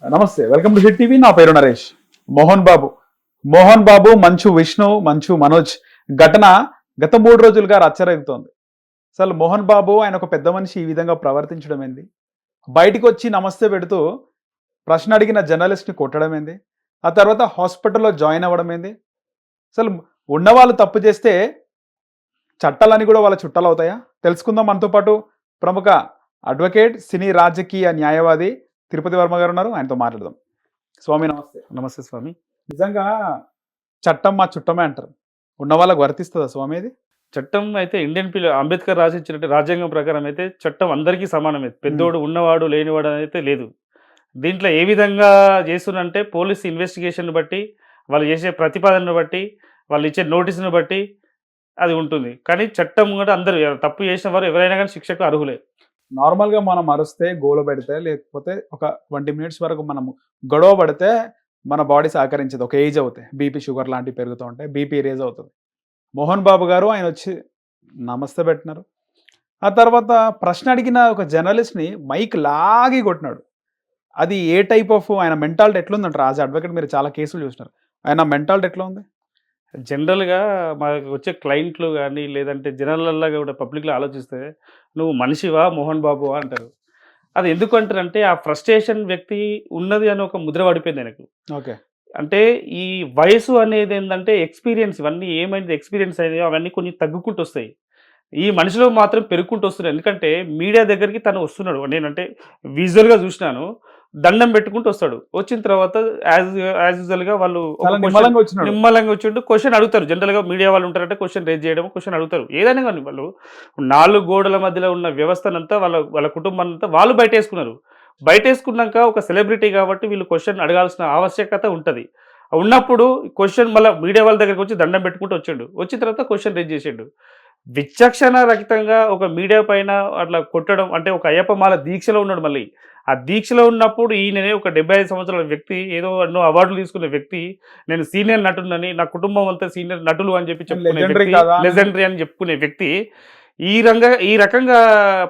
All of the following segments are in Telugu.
నమస్తే, వెల్కమ్ టు హిట్ టీవీ. నా పేరు నరేష్. మోహన్ బాబు మంచు విష్ణు, మంచు మనోజ్ ఘటన గత 3 రోజులుగా రచ్చరేగుతోంది. అసలు మోహన్ బాబు ఆయన ఒక పెద్ద మనిషి ఈ విధంగా ప్రవర్తించడం ఏంది? బయటికి వచ్చి నమస్తే పెడుతూ ప్రశ్న అడిగిన జర్నలిస్ట్ని కొట్టడం ఏంది? ఆ తర్వాత హాస్పిటల్లో జాయిన్ అవ్వడం ఏంది? అసలు ఉన్నవాళ్ళు తప్పు చేస్తే చట్టాలని కూడా వాళ్ళ చుట్టాలు అవుతాయా? తెలుసుకుందాం. మనతో పాటు ప్రముఖ అడ్వకేట్, సినీ రాజకీయ న్యాయవాది తిరుపతి వర్మ గారు ఉన్నారు. ఆయనతో మాట్లాడదాం. స్వామి నమస్తే. నమస్తే స్వామి. నిజంగా చట్టం మా చుట్టమే అంటారు. ఉన్న వాళ్ళకు వర్తిస్తుందా స్వామి ఇది? చట్టం అయితే ఇండియన్ అంబేద్కర్ రాసిచ్చినట్టు రాజ్యాంగం ప్రకారం అయితే చట్టం అందరికీ సమానమే. పెద్దోడు ఉన్నవాడు లేనివాడు అయితే లేదు. దీంట్లో ఏ విధంగా చేస్తున్నంటే పోలీస్ ఇన్వెస్టిగేషన్ బట్టి, వాళ్ళు చేసే ప్రతిపాదనను బట్టి, వాళ్ళు ఇచ్చే నోటీసును బట్టి అది ఉంటుంది. కానీ చట్టం కూడా అందరూ తప్పు చేసిన వారు ఎవరైనా కానీ శిక్షకు అర్హులే. నార్మల్గా మనం అరుస్తే, గోల పెడితే, లేకపోతే ఒక 20 మినిట్స్ వరకు మనం గొడవ పడితే మన బాడీ సహకరించదు. ఒక ఏజ్ అవుతాయి, బీపీ షుగర్ లాంటివి పెరుగుతూ ఉంటాయి, బీపీ రేజ్ అవుతుంది. మోహన్ బాబు గారు ఆయన వచ్చి నమస్తే పెట్టినారు. ఆ తర్వాత ప్రశ్న అడిగిన ఒక జర్నలిస్ట్ని మైక్ లాగి కొట్టినాడు. అది ఏ టైప్ ఆఫ్ ఆయన మెంటాలిటీ ఎట్లుందంటారు? యాజ్ అడ్వకేట్ మీరు చాలా కేసులు చూసినారు, ఆయన మెంటాలిటీ ఎట్లా ఉంది? జనరల్‌గా మాకు వచ్చే క్లయింట్లు గానీ, లేదంటే జనాలల్లా కూడా పబ్లిక్‌లో ఆలోచిస్తే, "నువ్వు మనిషివా? మోహన్ బాబువా?" అంటారు. అది ఎందుకు అంటారంటే, ఆ ఫ్రస్ట్రేషన్ వ్యక్తి ఉన్నది అని ఒక ముద్ర పడిపోయింది ఆయనకు. ఓకే. అంటే ఈ వయసు అనేది ఏందంటే ఎక్స్‌పీరియన్స్, ఇవన్నీ ఏమైంది ఎక్స్‌పీరియన్స్ అయినాయో అవన్నీ కొంచెం తగ్గుకుంటూ వస్తాయి. ఈ మనిషిలో మాత్రం పెరుగుకుంటూ వస్తున్నాయి. ఎందుకంటే మీడియా దగ్గరికి తను వస్తున్నాడు. నేనంటే విజువల్‌గా చూసినాను. దండం పెట్టుకుంటూ వస్తాడు. వచ్చిన తర్వాత యాజ్ యూజువల్‌గా వాళ్ళు ఒక చాలా క్వెషన్ నిమ్మలంగా వచ్చినాడు. నిమ్మలంగా వచ్చిండు. క్వెషన్ అడుగుతారు. జనరల్‌గా మీడియా వాళ్ళు ఉంటారంటే క్వెషన్ రైజ్ చేయడం, క్వెషన్ అడుగుతారు. ఏదైనా గాని వాళ్ళు 4 గోడల మధ్యలో ఉన్న వ్యవస్థనంతా వాళ్ళ వాళ్ళ కుటుంబాన్నంతా వాళ్ళు బయటేసుకున్నారు. బయటేసుకున్నాక ఒక సెలబ్రిటీ కాబట్టి వీళ్ళు క్వెషన్ అడగాల్సిన ఆవశ్యకత ఉంటది. ఉన్నప్పుడు క్వెషన్ మళ్ళా మీడియా వాళ్ళ దగ్గరికి వచ్చి దండం పెట్టుకుంటూ వచ్చిండు. వచ్చిన తర్వాత క్వెషన్ రైజ్ చేసిండు. విచక్షణ రహితంగా ఒక మీడియా పైన అట్లా కొట్టడం అంటే ఒక అయ్యప్ప మాల దీక్షలో ఉన్నాడు మళ్ళీ. ఆ దీక్షలో ఉన్నప్పుడు ఈయననే ఒక 75 సంవత్సరాల వ్యక్తి, ఏదో ఎన్నో అవార్డులు తీసుకున్న వ్యక్తి, నేను సీనియర్ నటుడినని, నా కుటుంబం అంతా సీనియర్ నటులు అని చెప్పి చెప్పుకునే Legendary వ్యక్తి, కదా? లెజెండరీ అని చెప్పుకునే వ్యక్తి ఈ రకంగా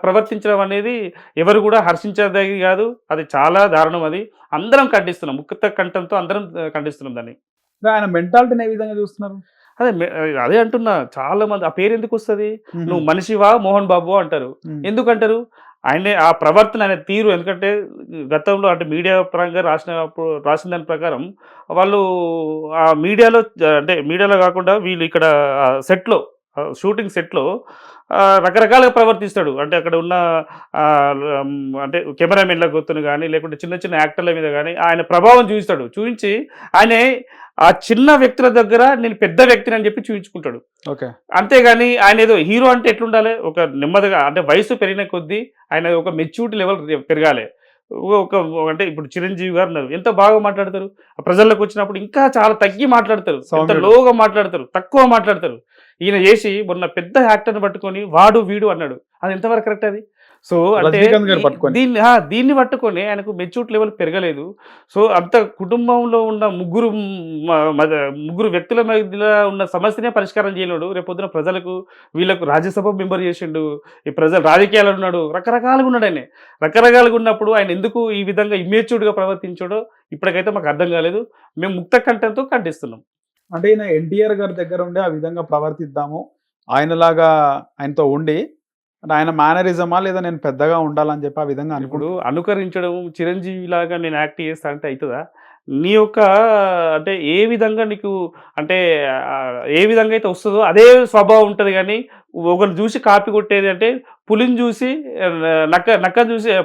ప్రవర్తించడం అనేది ఎవరు కూడా హర్షించదగి కాదు. అది చాలా దారుణం. అది అందరం ఖండిస్తున్నాం. ముక్త కంఠంతో అందరం ఖండిస్తున్నాం దాన్ని. ఆయన మెంటాలిటీని ఏ విధంగా చూస్తున్నారు? అదే అదే అంటున్నా. చాలా మంది ఆ పేరు ఎందుకు వస్తుంది? నువ్వు మనిషివా మోహన్ బాబు అంటారు. ఎందుకంటారు? ఆయనే ఆ ప్రవర్తన, ఆయన తీరు. ఎందుకంటే గతంలో అంటే మీడియా పరంగా రాసిన దాని ప్రకారం వాళ్ళు ఆ మీడియాలో అంటే మీడియాలో కాకుండా వీళ్ళు ఇక్కడ సెట్లో, షూటింగ్ సెట్లో రకరకాలుగా ప్రవర్తిస్తాడు. అంటే అక్కడ ఉన్న అంటే కెమెరామెన్ల గుర్తును కానీ, లేకుంటే చిన్న చిన్న యాక్టర్ల మీద కానీ ఆయన ప్రభావం చూపిస్తాడు. చూపించి ఆయన ఆ చిన్న వ్యక్తుల దగ్గర నేను పెద్ద వ్యక్తిని అని చెప్పి చూపించుకుంటాడు. ఓకే. అంతేగాని ఆయన ఏదో హీరో అంటే ఎట్లుండాలి? ఒక నెమ్మదిగా అంటే వయసు పెరిగిన కొద్దీ ఆయన ఒక మెచ్యూరిటీ లెవెల్ పెరగాలి. ఒక అంటే ఇప్పుడు చిరంజీవి గారు ఉన్నారు. ఎంత బాగా మాట్లాడతారు. ప్రజల్లోకి వచ్చినప్పుడు ఇంకా చాలా తగ్గి మాట్లాడతారు. ఎంత లోగా మాట్లాడతారు, తక్కువ మాట్లాడతారు. ఈయన చేసి మొన్న పెద్ద యాక్టర్ని పట్టుకొని వాడు వీడు అన్నాడు. అది ఎంతవరకు కరెక్ట్ అది? సో అంటే దీన్ని పట్టుకొని ఆయనకు మెచ్యూరిటీ లెవెల్ పెరగలేదు. సో అంత కుటుంబంలో ఉన్న ముగ్గురు వ్యక్తుల మధ్యలో ఉన్న సమస్యనే పరిష్కారం చేయలేడు. రేపొద్దున ప్రజలకు వీళ్ళకు రాజ్యసభ మెంబర్ చేసిండు. ఈ ప్రజలు రాజకీయాలు ఉన్నాడు. రకరకాలుగా ఉన్నాడు ఆయన. రకరకాలుగా ఉన్నప్పుడు ఆయన ఎందుకు ఈ విధంగా ఇమ్మెచ్యూర్డ్గా ప్రవర్తించాడో ఇప్పటికైతే మాకు అర్థం కాలేదు. మేము ముక్త కంఠంతో ఖండిస్తున్నాం. అంటే ఈయన ఎన్టీఆర్ గారి దగ్గర ఉండి ఆ విధంగా ప్రవర్తిద్దాము, ఆయనలాగా ఆయనతో ఉండి, అంటే ఆయన మేనరిజమా లేదా నేను పెద్దగా ఉండాలని చెప్పి ఆ విధంగా ఇప్పుడు అనుకరించడం, చిరంజీవి లాగా నేను యాక్ట్ చేస్తా అంటే అవుతుందా? నీ యొక్క అంటే ఏ విధంగా నీకు అంటే ఏ విధంగా అయితే వస్తుందో అదే స్వభావం ఉంటుంది. కానీ ఒకరు చూసి కాపీ కొట్టేది అంటే పులిని చూసి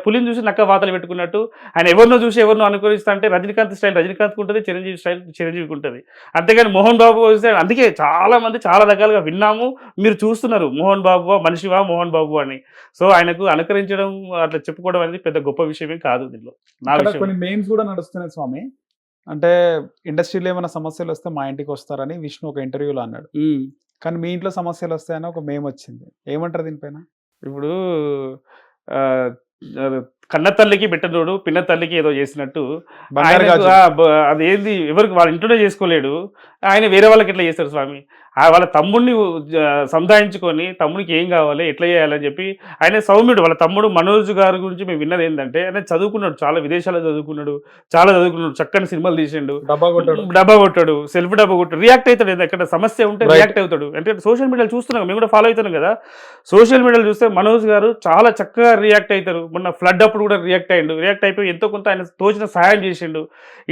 పులిని చూసి నక్క వాతలు పెట్టుకున్నట్టు ఆయన ఎవరినో చూసి ఎవరినో అనుకరిస్తా అంటే రజనీకాంత్ స్టైల్ రజనీకాంత్కి ఉంటుంది, చిరంజీవి స్టైల్ చిరంజీవికి ఉంటుంది. అంతేగాని మోహన్ బాబు వస్తే అందుకే చాలా మంది చాలా రకాలుగా విన్నాము, మీరు చూస్తున్నారు. మోహన్ బాబు మనిషివా మోహన్ బాబు అని. సో ఆయనకు అనుకరించడం అట్లా చెప్పుకోవడం అనేది పెద్ద గొప్ప విషయమే కాదు. దీనిలో కొన్ని మేమ్స్ కూడా నడుస్తున్నాయి స్వామి. అంటే ఇండస్ట్రీలో ఏమైనా సమస్యలు వస్తే మా ఇంటికి వస్తారని విష్ణు ఒక ఇంటర్వ్యూలో అన్నాడు. కానీ మీ ఇంట్లో సమస్యలు వస్తాయని ఒక మేమ్ వచ్చింది. ఏమంటారు దీనిపైన? ఇప్పుడు కన్న తల్లికి పెట్టనోడు పిన్న తల్లికి ఏదో చేసినట్టు అదేంది ఎవరికి వాళ్ళ ఇంట్లోనే చేసుకోలేడు. ఆయన వేరే వాళ్ళకి ఎట్లా చేస్తారు స్వామి? వాళ్ళ తమ్ముడిని సంధాయించుకొని తమ్ముడికి ఏం కావాలి, ఎట్లా చేయాలని చెప్పి ఆయన సౌమ్యుడు. వాళ్ళ తమ్ముడు మనోజ్ గారి గురించి మేము విన్నది ఏంటంటే, ఆయన చదువుకున్నాడు, చాలా విదేశాల్లో చదువుకున్నాడు, చాలా చదువుకున్నాడు, చక్కని సినిమాలు తీసిండు, డబ్బా కొట్టాడు, సెల్ఫ్ డబ్బా కొట్టాడు, రియాక్ట్ అవుతాడు. ఎక్కడ సమస్య ఉంటే రియాక్ట్ అవుతాడు. అంటే సోషల్ మీడియాలో చూస్తున్నాం, మేము కూడా ఫాలో అవుతున్నాం కదా. సోషల్ మీడియాలో చూస్తే మనోజ్ గారు చాలా చక్కగా రియాక్ట్ అవుతారు. మొన్న ఫ్లడ్ అప్పుడు కూడా రియాక్ట్ అయిపోయి ఎంతో కొంత ఆయన తోచిన సహాయం చేసిండు.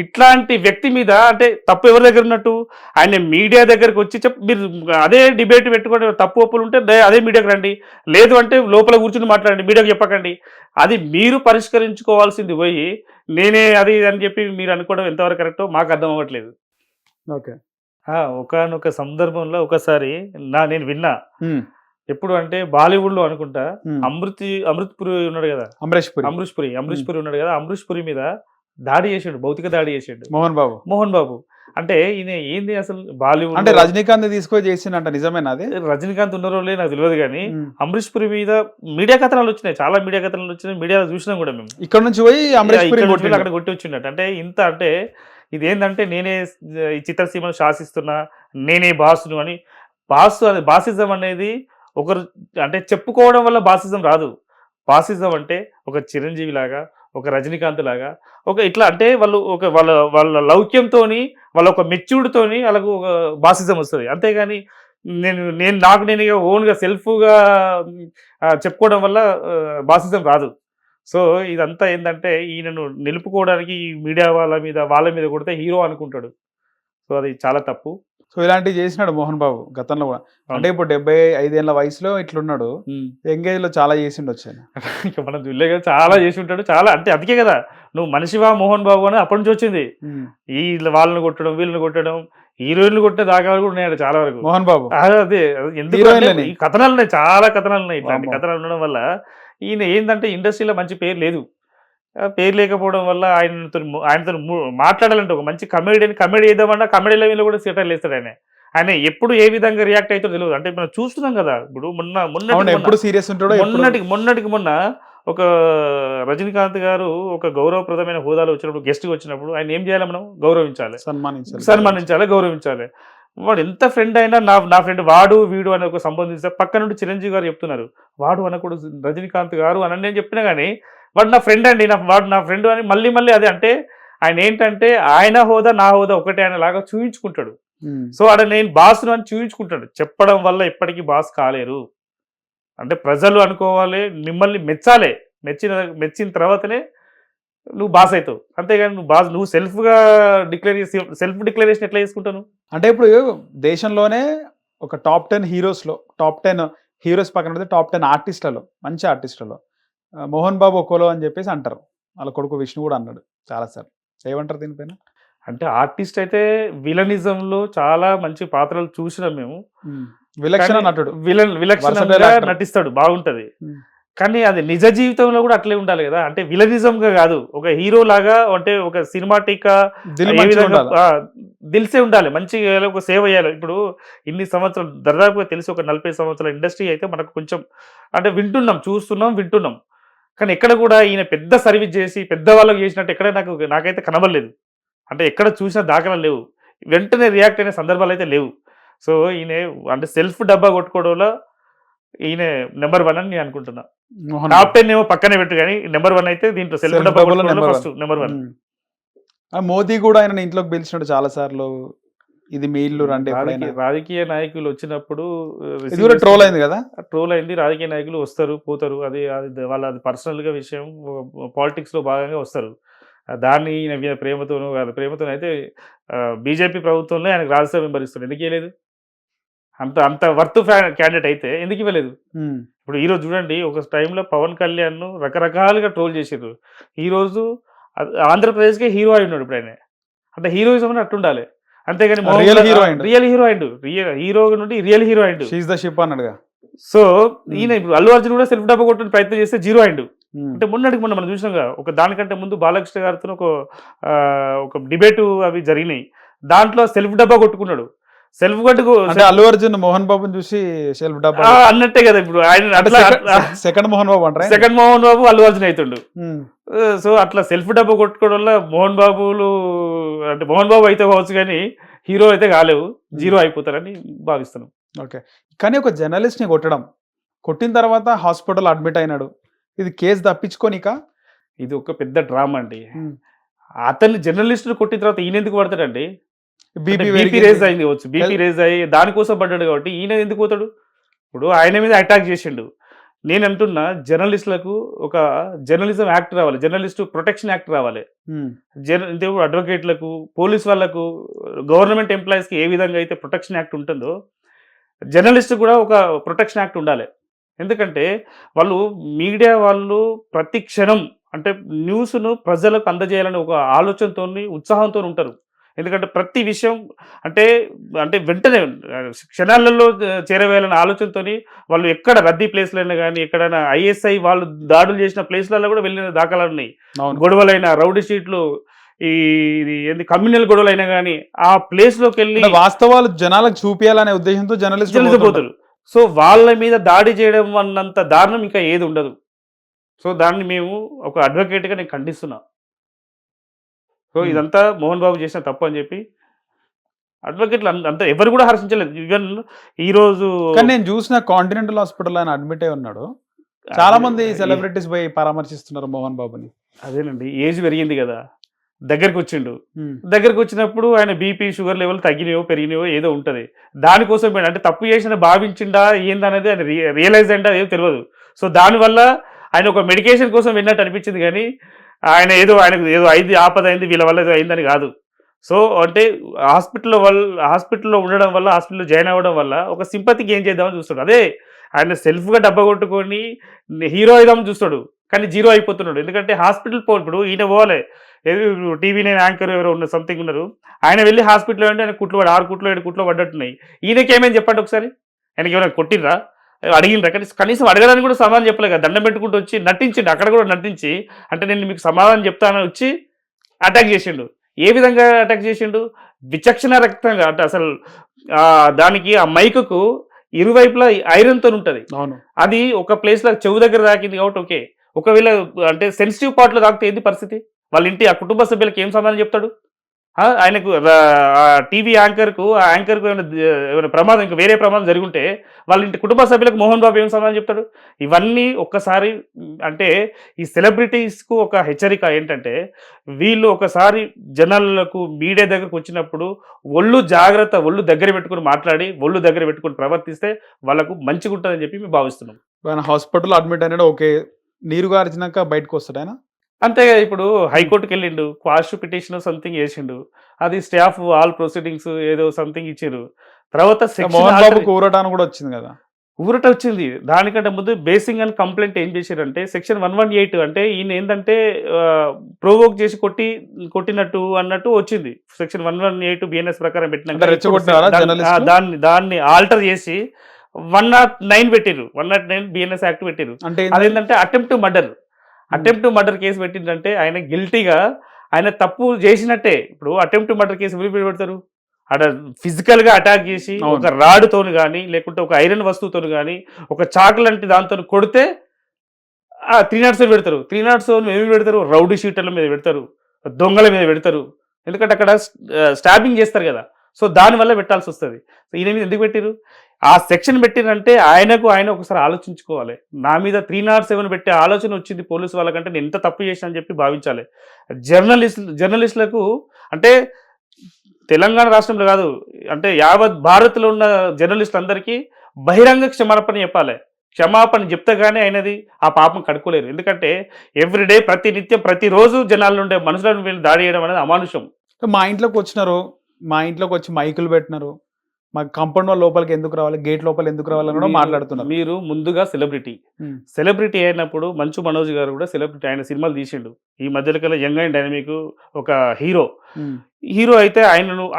ఇట్లాంటి వ్యక్తి మీద అంటే తప్పు ఎవరి దగ్గర ఉన్నట్టు? ఆయన మీడియా దగ్గరకు వచ్చి మీరు అదే డిబేట్ పెట్టుకోండి, తప్పు ఒప్పులు ఉంటే అదే మీడియాకి రండి, లేదు అంటే లోపల కూర్చుని మాట్లాడండి, మీడియాకి చెప్పకండి. అది మీరు పరిష్కరించుకోవాల్సింది పోయి నేనే అది అని చెప్పి మీరు అనుకోవడం ఎంతవరకు కరెక్టో మాకు అర్థం అవ్వట్లేదు. ఓకే, ఒకనొక సందర్భంలో ఒకసారి నేను విన్నా, ఎప్పుడు అంటే బాలీవుడ్ లో అనుకుంటా, అమృత్ పురి ఉన్నాడు కదా, అమరీష్ పురి ఉన్నాడు కదా, అమరీష్ పురి మీద దాడి చేసాడు, భౌతిక దాడి చేసాడు మోహన్ బాబు. అంటే ఈయన ఏంది అసలు బాలీవుడ్ అంటే రజనీకాంత్ తీసుకొని చేసిందంట, నిజమేనా? అది రజనీకాంత్ ఉన్నారో లేదు నాకు తెలియదు కానీ అమరీష్ పురి మీద మీడియా కథనాలు వచ్చినాయి, చాలా మీడియా కథనాలు వచ్చినాయి, మీడియాలో చూసినాం కూడా మేము. ఇక్కడ నుంచి పోయి అక్కడ కొట్టి వచ్చిండట. అంటే ఇంత అంటే ఇదేంటంటే నేనే ఈ చిత్రసీమను శాసిస్తున్నా, నేనే బాసును అని. అది బాసిజం అనేది ఒకరు అంటే చెప్పుకోవడం వల్ల బాసిజం రాదు. బాసిజం అంటే ఒక చిరంజీవి లాగా, ఒక రజనీకాంత్ లాగా, ఒక ఇట్లా అంటే వాళ్ళు వాళ్ళ లౌక్యంతో, వాళ్ళ ఒక మెచ్యూర్డ్తోని వాళ్ళకు ఒక బాసిజం వస్తుంది. అంతేగాని నేను ఓన్గా సెల్ఫ్గా చెప్పుకోవడం వల్ల బాసిజం రాదు. సో ఇదంతా ఏంటంటే ఈయనను నిలుపుకోవడానికి ఈ మీడియా వాళ్ళ మీద కొడితే హీరో అనుకుంటాడు. సో అది చాలా తప్పు. సో ఇలాంటివి చేసినాడు మోహన్ బాబు గతంలో కూడా. అంటే ఇప్పుడు 75 ఏళ్ల వయసులో ఇట్లున్నాడు, ఎంగేజ్ లో చాలా చేసిండు వచ్చాను. ఇక మనం చూడలే కదా, చాలా చేసి ఉంటాడు, చాలా. అంటే అందుకే కదా నువ్వు మనిషివా మోహన్ బాబు అని అప్పటి నుంచి వచ్చింది. ఈ వాళ్ళని కొట్టడం, వీళ్ళని కొట్టడం, హీరోయిన్లు కొట్టే దాఖలాలు కూడా ఉన్నాయండి చాలా వరకు మోహన్ బాబు. అదే ఎందుకు ఈ కథనాలు ఉన్నాయి, చాలా కథనాలు ఉన్నాయి. ఇట్లాంటి కథనాలు ఉండడం వల్ల ఈయన ఏంటంటే ఇండస్ట్రీలో మంచి పేరు లేదు. పేరు లేకపోవడం వల్ల ఆయనతో మాట్లాడాలంటే ఒక మంచి కమెడీ చేద్దామన్నా కమెడీ లెవెల్లో కూడా సెటైల్ వేస్తాడు. ఆయన ఎప్పుడు ఏ విధంగా రియాక్ట్ అవుతాడో తెలియదు. అంటే మనం చూస్తున్నాం కదా, ఇప్పుడు మొన్న ఒక రజనీకాంత్ గారు ఒక గౌరవప్రదమైన హోదాలో వచ్చినప్పుడు, గెస్ట్గా వచ్చినప్పుడు ఆయన ఏం చేయాలి? మనం గౌరవించాలి, గౌరవించాలి. వాడు ఎంత ఫ్రెండ్ అయినా నా ఫ్రెండ్ వాడు వీడు అని ఒక సంబంధించిన పక్క నుండి చిరంజీవి గారు చెప్తున్నారు, వాడు అనకూడదు రజనీకాంత్ గారు అని నేను చెప్పినా కానీ వాడు నా ఫ్రెండ్ అండి, వాడు నా ఫ్రెండ్ అని మళ్ళీ అదే. అంటే ఆయన ఏంటంటే ఆయన హోదా నా హోదా ఒకటే ఆయన లాగా చూయించుకుంటాడు. సో ఆడ నేను బాస్ను అని చూయించుకుంటాడు. చెప్పడం వల్ల ఎప్పటికీ బాస్ కాలేరు. అంటే ప్రజలు అనుకోవాలి, మిమ్మల్ని మెచ్చాలి, మెచ్చిన తర్వాతనే నువ్వు బాస్ అవుతావు. అంతేగాని నువ్వు సెల్ఫ్ డిక్లరేషన్ ఎట్లా చేసుకుంటాను? అంటే ఇప్పుడు దేశంలోనే ఒక టాప్ 10 హీరోస్ పక్కన పెడితే టాప్ 10 ఆర్టిస్టులలో, మంచి ఆర్టిస్టులలో మోహన్ బాబు ఒక్కోలో అని చెప్పేసి అంటారు. వాళ్ళ కొడుకు విష్ణు కూడా అన్నాడు చాలాసార్లు. ఏమంటారు దీనిపైన? అంటే ఆర్టిస్ట్ అయితే విలనిజంలో చాలా మంచి పాత్రలు చూసినాం మేము. విలక్షణంగా నటిస్తాడు, బాగుంటది. కానీ అది నిజ జీవితంలో కూడా అట్లే ఉండాలి కదా. అంటే విలనిజంగా కాదు, ఒక హీరో లాగా, అంటే ఒక సినిమాటిక్ దిల్సే ఉండాలి, మంచిగా ఒక సేవ చేయాలి. ఇప్పుడు ఇన్ని సంవత్సరాలు దాదాపుగా తెలిసి ఒక 40 సంవత్సరాల ఇండస్ట్రీ అయితే మనకు కొంచెం అంటే వింటున్నాం. కానీ ఎక్కడ కూడా ఈయన పెద్ద సర్వీస్ చేసి పెద్దవాళ్ళకి చేసినట్టు ఎక్కడ నాకైతే కనబడలేదు. అంటే ఎక్కడ చూసిన దాఖలు లేవు, వెంటనే రియాక్ట్ అయిన సందర్భాలు అయితే లేవు. సో ఈయన అంటే సెల్ఫ్ డబ్బా కొట్టుకోవడంలో ఈయన నెంబర్ 1 అని నేను అనుకుంటున్నా. టాప్ 10 ఏమో పక్కనే పెట్టు, కానీ నెంబర్ 1 అయితే దీంట్లో సెల్ఫ్ డబ్బా ఫస్ట్ నెంబర్ 1. మోదీ కూడా ఆయన ఇంట్లోకి పిలిచినాడు చాలా సార్లు, ఇది మీ ఇల్లు రండి. రాజకీయ నాయకులు వచ్చినప్పుడు ట్రోల్ అయింది కదా, ట్రోల్ అయింది. రాజకీయ నాయకులు వస్తారు పోతారు, అది అది పర్సనల్ గా విషయం, పాలిటిక్స్ లో భాగంగా వస్తారు. దాన్ని ప్రేమతోనూ అయితే బీజేపీ ప్రభుత్వంలో ఆయనకు రాజ్యసభ మెంబర్ ఇస్తారు. ఎందుకు ఇవ్వలేదు? అంత వర్త్ క్యాండిడేట్ అయితే ఎందుకు ఇవ్వలేదు? ఇప్పుడు ఈరోజు చూడండి, ఒక టైంలో పవన్ కళ్యాణ్ ను రకరకాలుగా ట్రోల్ చేసారు. ఈరోజు ఆంధ్రప్రదేశ్కే హీరో అయి ఉన్నాడు. ఇప్పుడు ఆయన అంటే హీరోయిజం అని అట్టుండాలి, అంతేగాని హీరో నుండి రియల్ హీరో అయిండు. సో ఈయన ఇప్పుడు అల్లు అర్జున్ కూడా సెల్ఫ్ డబ్బా కొట్టిన ప్రయత్నం చేస్తే జీరో అయిండు. అంటే మొన్న మనం చూసినాం కదా, ఒక దానికంటే ముందు బాలకృష్ణ గారితో ఒక డిబేట్ అవి జరిగినాయి. దాంట్లో సెల్ఫ్ డబ్బా కొట్టుకున్నాడు. అల్లు అర్జున్ మోహన్ బాబుని చూసి సెల్ఫ్ డబ్బా అన్నట్టే కదా. ఇప్పుడు ఆయన సెకండ్ మోహన్ బాబు అల్లు అర్జున్ అవుతుండు. సో అట్లా సెల్ఫ్ డబ్బా కొట్టుకోవడం వల్ల మోహన్ బాబు అయితే కావచ్చు, కానీ హీరో అయితే కాలేవు, జీరో అయిపోతారని భావిస్తున్నాం. ఓకే. కానీ ఒక జర్నలిస్ట్ ని కొట్టిన తర్వాత హాస్పిటల్ అడ్మిట్ అయినాడు. ఇది కేసు తప్పించుకోనిక? ఇది ఒక పెద్ద డ్రామా అండి. అతన్ని జర్నలిస్టులు కొట్టిన తర్వాత ఈయన ఎందుకు పడతాడండి? బీపీ రేజ్ అయింది కావచ్చు, బీపీ రేజ్ అయ్యి దానికోసం పడ్డాడు కాబట్టి ఈయన ఎందుకు పోతాడు? ఇప్పుడు ఆయన మీద అటాక్ చేసిండు. నేను అంటున్నా, జర్నలిస్టులకు ఒక జర్నలిజం యాక్ట్ రావాలి, జర్నలిస్టు ప్రొటెక్షన్ యాక్ట్ రావాలి. అడ్వకేట్లకు, పోలీస్ వాళ్ళకు, గవర్నమెంట్ ఎంప్లాయీస్కి ఏ విధంగా అయితే ప్రొటెక్షన్ యాక్ట్ ఉంటుందో జర్నలిస్ట్ కూడా ఒక ప్రొటెక్షన్ యాక్ట్ ఉండాలి. ఎందుకంటే మీడియా వాళ్ళు ప్రతి క్షణం అంటే న్యూస్ను ప్రజలకు అందజేయాలని ఒక ఆలోచనతో, ఉత్సాహంతో ఉంటారు. ఎందుకంటే ప్రతి విషయం అంటే అంటే వెంటనే క్షణాలలో చేరవేయాలనే ఆలోచనతో వాళ్ళు ఎక్కడ రద్దీ ప్లేస్లైనా కానీ, ఎక్కడైనా ఐఎస్ఐ వాళ్ళు దాడులు చేసిన ప్లేస్లలో కూడా వెళ్ళిన దాఖలాలు ఉన్నాయి. గొడవలైన, రౌడీ షీట్లు, ఇది ఏంది కమ్యూనల్ గొడవలైనా కానీ ఆ ప్లేస్లోకి వెళ్ళి వాస్తవాలు జనాలకు చూపించాలనే ఉద్దేశంతో జర్నలిస్టులు పోతారు. సో వాళ్ళ మీద దాడి చేయడం అన్నంత దారుణం ఇంకా ఏది ఉండదు. సో దాన్ని మేము ఒక అడ్వకేట్గా నేను ఖండిస్తున్నా. సో ఇదంతా మోహన్ బాబు చేసిన తప్పు అని చెప్పి అడ్వకేట్లు అంతా ఎవరు కూడా హర్షించలేదు. ఈవెన్ ఈ రోజు నేను చూసిన కాంటినెంటల్ హాస్పిటల్ ఆయన అడ్మిట్ అయి ఉన్నాడు. చాలా మంది సెలబ్రిటీస్ పోయి పరామర్శిస్తున్నారు మోహన్ బాబుని. అదేనండి, ఏజ్ పెరిగింది కదా, దగ్గరికి వచ్చిండు. దగ్గరికి వచ్చినప్పుడు ఆయన బీపీ, షుగర్ లెవెల్ తగ్గినాయో పెరిగినాయో ఏదో ఉంటుంది. దానికోసం అంటే తప్పు చేసిన భావించిండా ఏందనేది ఆయన రియలైజ్ అంటే ఏదో తెలియదు. సో దానివల్ల ఆయన ఒక మెడికేషన్ కోసం విన్నట్టు అనిపించింది. కానీ ఆయనకు ఏదో అయింది, ఆపద అయింది, వీళ్ళ వల్ల ఏదో అయిందని కాదు. సో అంటే హాస్పిటల్లో ఉండడం వల్ల, హాస్పిటల్లో జాయిన్ అవ్వడం వల్ల ఒక సింపతి గెయిన్ చేద్దామని చూస్తాడు. అదే ఆయన సెల్ఫ్గా డబ్బా కొట్టుకొని హీరో అయిదామని చూస్తాడు, కానీ జీరో అయిపోతున్నాడు. ఎందుకంటే హాస్పిటల్ ఇప్పుడు ఈయన పోవాలి, TV9 యాంకర్ ఎవరో ఉన్న సంథింగ్ ఉన్నారు, ఆయన వెళ్ళి హాస్పిటల్లో అంటే ఆయన 6 కుట్లు 7 కుట్లు పడ్డట్టున్నాయి. ఈయనకేమైంది చెప్పండి ఒకసారి? ఆయనకి ఏమైనా కొట్టినరా, అడిగినరా? కనీసం అడగడానికి కూడా సమాధానం చెప్పలే కదా, దండం పెట్టుకుంటూ వచ్చి నటించిండు. అక్కడ కూడా నటించి అంటే నేను మీకు సమాధానం చెప్తానని వచ్చి అటాక్ చేసిండు. ఏ విధంగా అటాక్ చేసిండు? విచక్షణ రక్తంగా. అంటే అసలు దానికి ఆ మైకుకు ఇరువైపులా ఐరన్తో ఉంటుంది. అది ఒక ప్లేస్లో చెవు దగ్గర తాకింది కాబట్టి ఓకే. ఒకవేళ అంటే సెన్సిటివ్ పార్ట్లో తాకితే ఏంది పరిస్థితి? వాళ్ళ ఇంటి ఆ కుటుంబ సభ్యులకు ఏం సమాధానం చెప్తాడు? ఆయనకు టీవీ యాంకర్కు ఏమైనా ప్రమాదం, ఇంకా వేరే ప్రమాదం జరుగుంటే వాళ్ళ ఇంటి కుటుంబ సభ్యులకు మోహన్ బాబు ఏం సమాధానం చెప్తాడు? ఇవన్నీ ఒక్కసారి అంటే ఈ సెలబ్రిటీస్కు ఒక హెచ్చరిక ఏంటంటే, వీళ్ళు ఒకసారి జనాలకు మీడియా దగ్గరకు వచ్చినప్పుడు ఒళ్ళు దగ్గర పెట్టుకుని మాట్లాడి, ఒళ్ళు దగ్గర పెట్టుకుని ప్రవర్తిస్తే వాళ్ళకు మంచిగా ఉంటుందని చెప్పి మేము భావిస్తున్నాం. ఆయన హాస్పిటల్ అడ్మిట్ అయినాడు, ఓకే, నీరు గార్చినాక బయటకు వస్తాడు ఆయన. అంతేగా, ఇప్పుడు హైకోర్టుకి వెళ్ళిండు, క్వాష్ పిటిషన్ సంథింగ్ చేసిండు, అది స్టే ఆఫ్ ఆల్ ప్రొసీడింగ్స్ ఏదో సంథింగ్ ఇచ్చారు. తర్వాత ఊరటాను కూడా వచ్చింది కదా, ఊరట వచ్చింది. దానికంటే ముందు బేసింగ్ అండ్ కంప్లైంట్ ఏం చేశారంటే సెక్షన్ 118 అంటే ఈయన ఏంటంటే ప్రోవోక్ చేసి కొట్టినట్టు అన్నట్టు వచ్చింది. సెక్షన్ 118 BNS ప్రకారం పెట్టినాక దాన్ని ఆల్టర్ చేసి 109 పెట్టిరు, 109 BNS యాక్ట్ పెట్టిరు. అదేంటంటే అటెంప్ట్ టు మర్డర్ కేసు పెట్టిందంటే ఆయన గిల్టీగా, ఆయన తప్పు చేసినట్టే. ఇప్పుడు అటెంప్ట్ టు మర్డర్ కేసు ఎవరు పెడతారు? అక్కడ ఫిజికల్గా అటాక్ చేసి ఒక రాడ్తోని కానీ, లేకుంటే ఒక ఐరన్ వస్తువుతో కానీ, ఒక చాక్ లాంటి దాంతో కొడితే 307 పెడతారు. 307 ఏమి పెడతారు? రౌడీ షీటర్ల మీద పెడతారు, దొంగల మీద పెడతారు. ఎందుకంటే అక్కడ స్టాబింగ్ చేస్తారు కదా. సో దానివల్ల పెట్టాల్సి వస్తుంది. ఈయన మీద ఎందుకు పెట్టిరు? ఆ సెక్షన్ పెట్టిరంటే ఆయన ఒకసారి ఆలోచించుకోవాలి. నా మీద 307 పెట్టే ఆలోచన వచ్చింది పోలీసు వాళ్ళకంటే నేను ఎంత తప్పు చేసిన అని చెప్పి భావించాలి. జర్నలిస్టులకు అంటే తెలంగాణ రాష్ట్రంలో కాదు, అంటే యావత్ భారత్లో ఉన్న జర్నలిస్టులు అందరికీ బహిరంగ క్షమాపణ చెప్పాలి. క్షమాపణ చెప్తే కానీ అయినది ఆ పాపం కడుక్కోలేరు. ఎందుకంటే ఎవ్రీడే, నిత్యం ప్రతిరోజు జనాల నుండే మనుషులను వీళ్ళు దాడి చేయడం అనేది అమానుషం. మా ఇంట్లోకి వచ్చినారు, మా ఇంట్లోకి వచ్చి మైకులు పెట్టినారు, మా కాంపౌండ్ వాళ్ళ లోపలికి ఎందుకు రావాలి, గేట్ లోపల ఎందుకు రావాలని కూడా మాట్లాడుతున్నారు. మీరు ముందుగా సెలబ్రిటీ అయినప్పుడు మంచు మనోజ్ గారు కూడా సెలబ్రిటీ, ఆయన సినిమాలు తీసిండు. ఈ మధ్యలో కల్లా యంగ్ అండ్ డైనమిక్ ఒక హీరో అయితే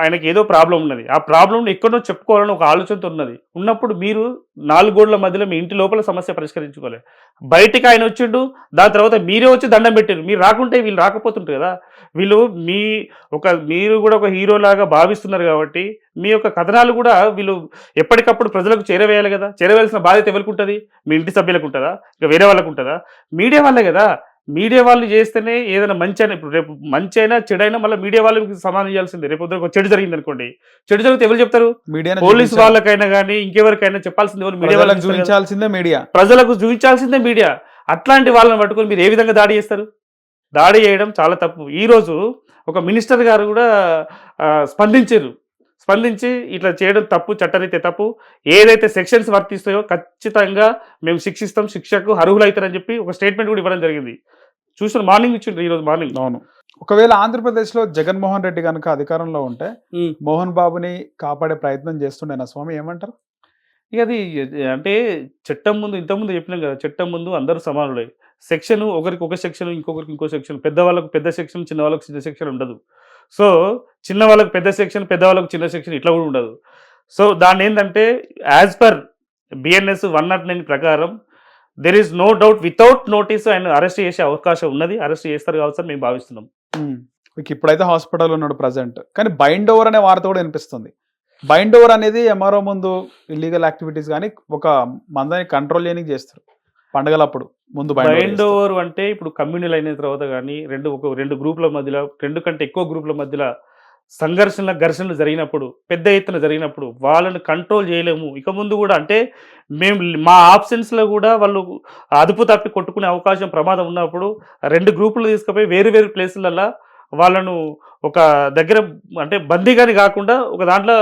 ఆయనకి ఏదో ప్రాబ్లం ఉన్నది. ఆ ప్రాబ్లంను ఎక్కడో చెప్పుకోవాలని ఒక ఆలోచనతో ఉన్నప్పుడు మీరు 4 గోడల మధ్యలో మీ ఇంటి లోపల సమస్య పరిష్కరించుకోవాలి. బయటికి ఆయన వచ్చిండు, దాని తర్వాత మీరే వచ్చి దండం పెట్టారు. మీరు రాకుంటే వీళ్ళు రాకపోతుంటారు కదా. మీరు కూడా ఒక హీరోలాగా భావిస్తున్నారు కాబట్టి మీ యొక్క కథనాలు కూడా వీళ్ళు ఎప్పటికప్పుడు ప్రజలకు చేరవేయాలి కదా. చేరవేయాల్సిన బాధ్యత ఎవరికి ఉంటుంది? మీ ఇంటి సభ్యులకు ఉంటుందా? ఇంకా వేరే వాళ్ళకు ఉంటుందా? మీడియా వాళ్ళే కదా. మీడియా వాళ్ళు చేస్తేనే ఏదైనా మంచి అయినా, ఇప్పుడు రేపు మంచి అయినా చెడైనా మళ్ళీ మీడియా వాళ్ళకి సమాధానం చేయాల్సిందే. రేపు పొద్దున ఒక చెడు జరిగింది అనుకోండి, చెడు జరిగితే ఎవరు చెప్తారు? మీడియా పోలీసు వాళ్ళకైనా కానీ ఇంకెవరికైనా చెప్పాల్సింది ఎవరు? మీడియా వాళ్ళకి చూపించాలి. చూపించాల్సిందే మీడియా. ప్రజలకు చూపించాల్సిందే మీడియా. అట్లాంటి వాళ్ళని పట్టుకొని మీరు ఏ విధంగా దాడి చేస్తారు? దాడి చేయడం చాలా తప్పు. ఈరోజు ఒక మినిస్టర్ గారు కూడా స్పందించారు. స్పందించి ఇట్లా చేయడం తప్పు, చట్టరీత్యా తప్పు, ఏదైతే సెక్షన్స్ వర్తిస్తాయో ఖచ్చితంగా మేము శిక్షిస్తాం, శిక్షకు అర్హులైతారని చెప్పి ఒక స్టేట్మెంట్ కూడా ఇవ్వడం జరిగింది. చూసిన మార్నింగ్ ఇచ్చిండ్రు, ఈరోజు మార్నింగ్. అవును. ఒకవేళ ఆంధ్రప్రదేశ్లో జగన్మోహన్ రెడ్డి కనుక అధికారంలో ఉంటే మోహన్ బాబుని కాపాడే ప్రయత్నం చేస్తుండేనా స్వామి, ఏమంటారు? ఇక అది అంటే చట్టం ముందు, ఇంతకుముందు చెప్పినాం కదా, చట్టం ముందు అందరూ సమానులే. సెక్షన్ ఒకరికి ఒక సెక్షన్, ఇంకొకరికి ఇంకో సెక్షన్, పెద్దవాళ్ళకు పెద్ద సెక్షన్, చిన్న వాళ్ళకు చిన్న సెక్షన్ ఉండదు. సో చిన్న వాళ్ళకు పెద్ద సెక్షన్, పెద్దవాళ్ళకు చిన్న సెక్షన్ ఇట్లా కూడా ఉండదు. సో దాన్ని ఏంటంటే యాజ్ పర్ బిఎన్ఎస్ 109 ప్రకారం there is no doubt, without notice ఆయన అరెస్ట్ చేసే అవకాశం ఉన్నది. అరెస్ట్ చేస్తారు కావచ్చు అని మేము భావిస్తున్నాం. ఇప్పుడైతే హాస్పిటల్ ఉన్నాడు ప్రజెంట్, కానీ బైండ్ ఓవర్ అనే వార్త కూడా వినిపిస్తుంది. బైండ్ ఓవర్ అనేది ఎంఆర్ఓ ముందు ఇల్లీగల్ యాక్టివిటీస్ కానీ ఒక మందని కంట్రోల్ చేయడానికి చేస్తారు పండుగలప్పుడు. ముందు బైండ్ ఓవర్ అంటే ఇప్పుడు కమ్యూనల్ అయిన తర్వాత కానీ రెండు గ్రూపుల మధ్యలో, 2 కంటే ఎక్కువ గ్రూపుల మధ్యలో ఘర్షణలు జరిగినప్పుడు, పెద్ద ఎత్తున జరిగినప్పుడు వాళ్ళని కంట్రోల్ చేయలేము. ఇక ముందు కూడా అంటే మేము మా ఆప్షన్స్లో కూడా వాళ్ళు అదుపు తప్పి కొట్టుకునే అవకాశం, ప్రమాదం ఉన్నప్పుడు 2 గ్రూపులు తీసుకుపోయి వేరు వేరు ప్లేసులలో వాళ్ళను ఒక దగ్గర అంటే బందీగాని కాకుండా ఒక దాంట్లో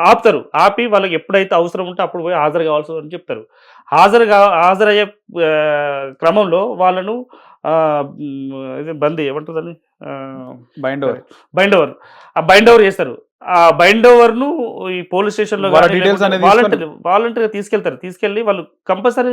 ఆపుతారు. ఆపి వాళ్ళకి ఎప్పుడైతే అవసరం ఉంటే అప్పుడు పోయి హాజరు కావాల్సి అని చెప్తారు. హాజరయ్యే క్రమంలో వాళ్ళను బందీ ఏమంటుందని బైండ్ ఓవర్ చేస్తారు. ఆ బైండ్ ఓవర్ను ఈ పోలీస్ స్టేషన్లో వాలంటీర్గా తీసుకెళ్ళి వాళ్ళు కంపల్సరీ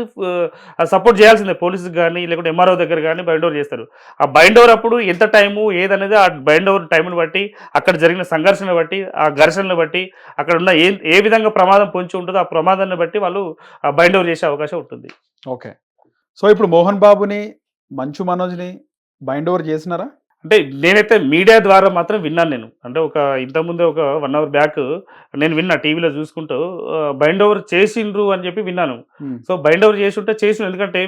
సపోర్ట్ చేయాల్సిందే. పోలీసుకి కానీ లేకుంటే ఎంఆర్ఓ దగ్గర కానీ బైండ్ ఓవర్ చేస్తారు. ఆ బైండ్ ఓవర్ అప్పుడు ఎంత టైము ఏదనేది ఆ బైండ్ ఓవర్ టైంని బట్టి, అక్కడ జరిగిన సంఘర్షణ బట్టి, ఆ ఘర్షణను బట్టి, అక్కడ ఉన్న ఏ విధంగా ప్రమాదం పొంచి ఉంటుందో ఆ ప్రమాదాన్ని బట్టి వాళ్ళు బైండ్ ఓవర్ చేసే అవకాశం ఉంటుంది. ఓకే. సో ఇప్పుడు మోహన్ బాబుని, మంచు మనోజ్ని బైండ్ ఓవర్ చేసినారా? అంటే నేనైతే మీడియా ద్వారా మాత్రం విన్నాను. నేను అంటే ఇంతకుముందే ఒక 1 hour బ్యాక్ నేను విన్నా, టీవీలో చూసుకుంటూ బైండ్ ఓవర్ చేసిండ్రు అని చెప్పి విన్నాను. సో బైండ్ ఓవర్ చేసిన ఎందుకంటే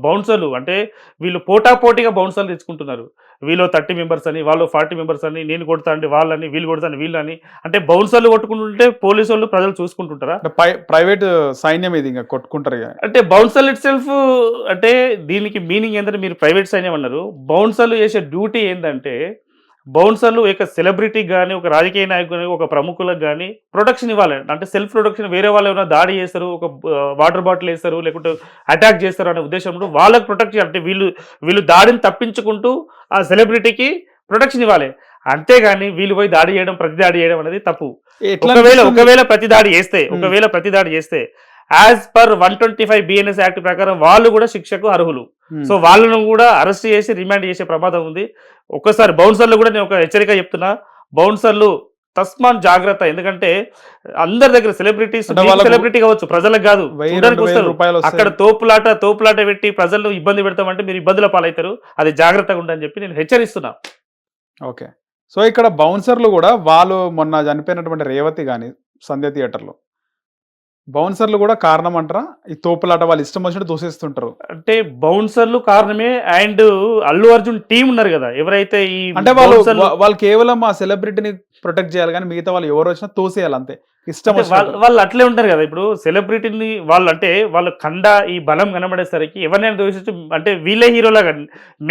బౌన్సర్లు అంటే వీళ్ళు పోటాపోటీగా బౌన్సర్లు తెచ్చుకుంటున్నారు. వీళ్ళు 30 మెంబర్స్ అని, వాళ్ళు 40 మెంబర్స్ అని, నేను కొడతా అండి వాళ్ళని, వీళ్ళు కొడతాను వీళ్ళని, అంటే బౌన్సర్లు కొట్టుకుంటుంటే పోలీసు వాళ్ళు ప్రజలు చూసుకుంటుంటారా? ప్రైవేట్ సైన్యం ఇది ఇంకా కొట్టుకుంటారు. అంటే బౌన్సర్లు ఇట్ సెల్ఫ్ అంటే దీనికి మీనింగ్ ఏంటంటే, మీరు ప్రైవేట్ సైన్యం అన్నారు, బౌన్సర్లు చేసే డ్యూటీ ఏంటంటే బౌన్సర్లు ఒక సెలబ్రిటీకి కానీ, ఒక రాజకీయ నాయకుని, ఒక ప్రముఖులకు కానీ ప్రొటెక్షన్ ఇవ్వాలి. అంటే సెల్ఫ్ ప్రొటెక్షన్. వేరే వాళ్ళు ఏమైనా దాడి చేస్తారు, ఒక వాటర్ బాటిల్ వేస్తారు, లేకుంటే అటాక్ చేస్తారు అనే ఉద్దేశంలో వాళ్ళకి ప్రొటెక్ట్ చేయాలి. అంటే వీళ్ళు దాడిని తప్పించుకుంటూ ఆ సెలబ్రిటీకి ప్రొటెక్షన్ ఇవ్వాలి. అంతేగాని వీళ్ళు పోయి ప్రతి దాడి చేయడం అనేది తప్పు. ఒకవేళ ప్రతి దాడి చేస్తే యాజ్ పర్ 125 బిఎన్ఎస్ యాక్ట్ ప్రకారం వాళ్ళు కూడా శిక్షకు అర్హులు. సో వాళ్ళను కూడా అరెస్ట్ చేసి రిమాండ్ చేసే ప్రమాదం ఉంది. ఒక్కసారి బౌన్సర్లు కూడా నేను ఒక హెచ్చరిక చెప్తున్నా, బౌన్సర్లు తస్మాన్ జాగ్రత్త. ఎందుకంటే అందరి దగ్గర సెలబ్రిటీ కావచ్చు, ప్రజలకు కాదు, చూడడానికి వస్తారు. అక్కడ తోపులాట పెట్టి ప్రజలను ఇబ్బంది పెడతామంటే మీరు ఇబ్బందుల పాలవుతారు. అది జాగ్రత్తగా ఉండని చెప్పి నేను హెచ్చరిస్తున్నా. ఓకే. సో ఇక్కడ బౌన్సర్లు కూడా వాళ్ళు మొన్న చనిపోయినటువంటి రేవతి కానీ సంధ్య థియేటర్లో బౌన్సర్లు కూడా కారణం అంటారా? ఈ తోపులాట వాళ్ళు ఇష్టం వచ్చినట్టు దూసేస్తుంటారు. అంటే బౌన్సర్లు కారణమే. అండ్ అల్లు అర్జున్ టీం ఉన్నారు కదా, ఎవరైతే ఈ అంటే వాళ్ళు కేవలం ఆ సెలబ్రిటీని ప్రొటెక్ట్ చేయాలి, కానీ మిగతా వాళ్ళు ఎవరు వచ్చినా తోసేయాలి అంతే, ఇష్టం. వాళ్ళు అట్లే ఉంటారు కదా. ఇప్పుడు సెలబ్రిటీని వాళ్ళు ఈ బలం కనబడేసరికి ఎవరినైనా దోషించు అంటే వీళ్ళే హీరోలాగా,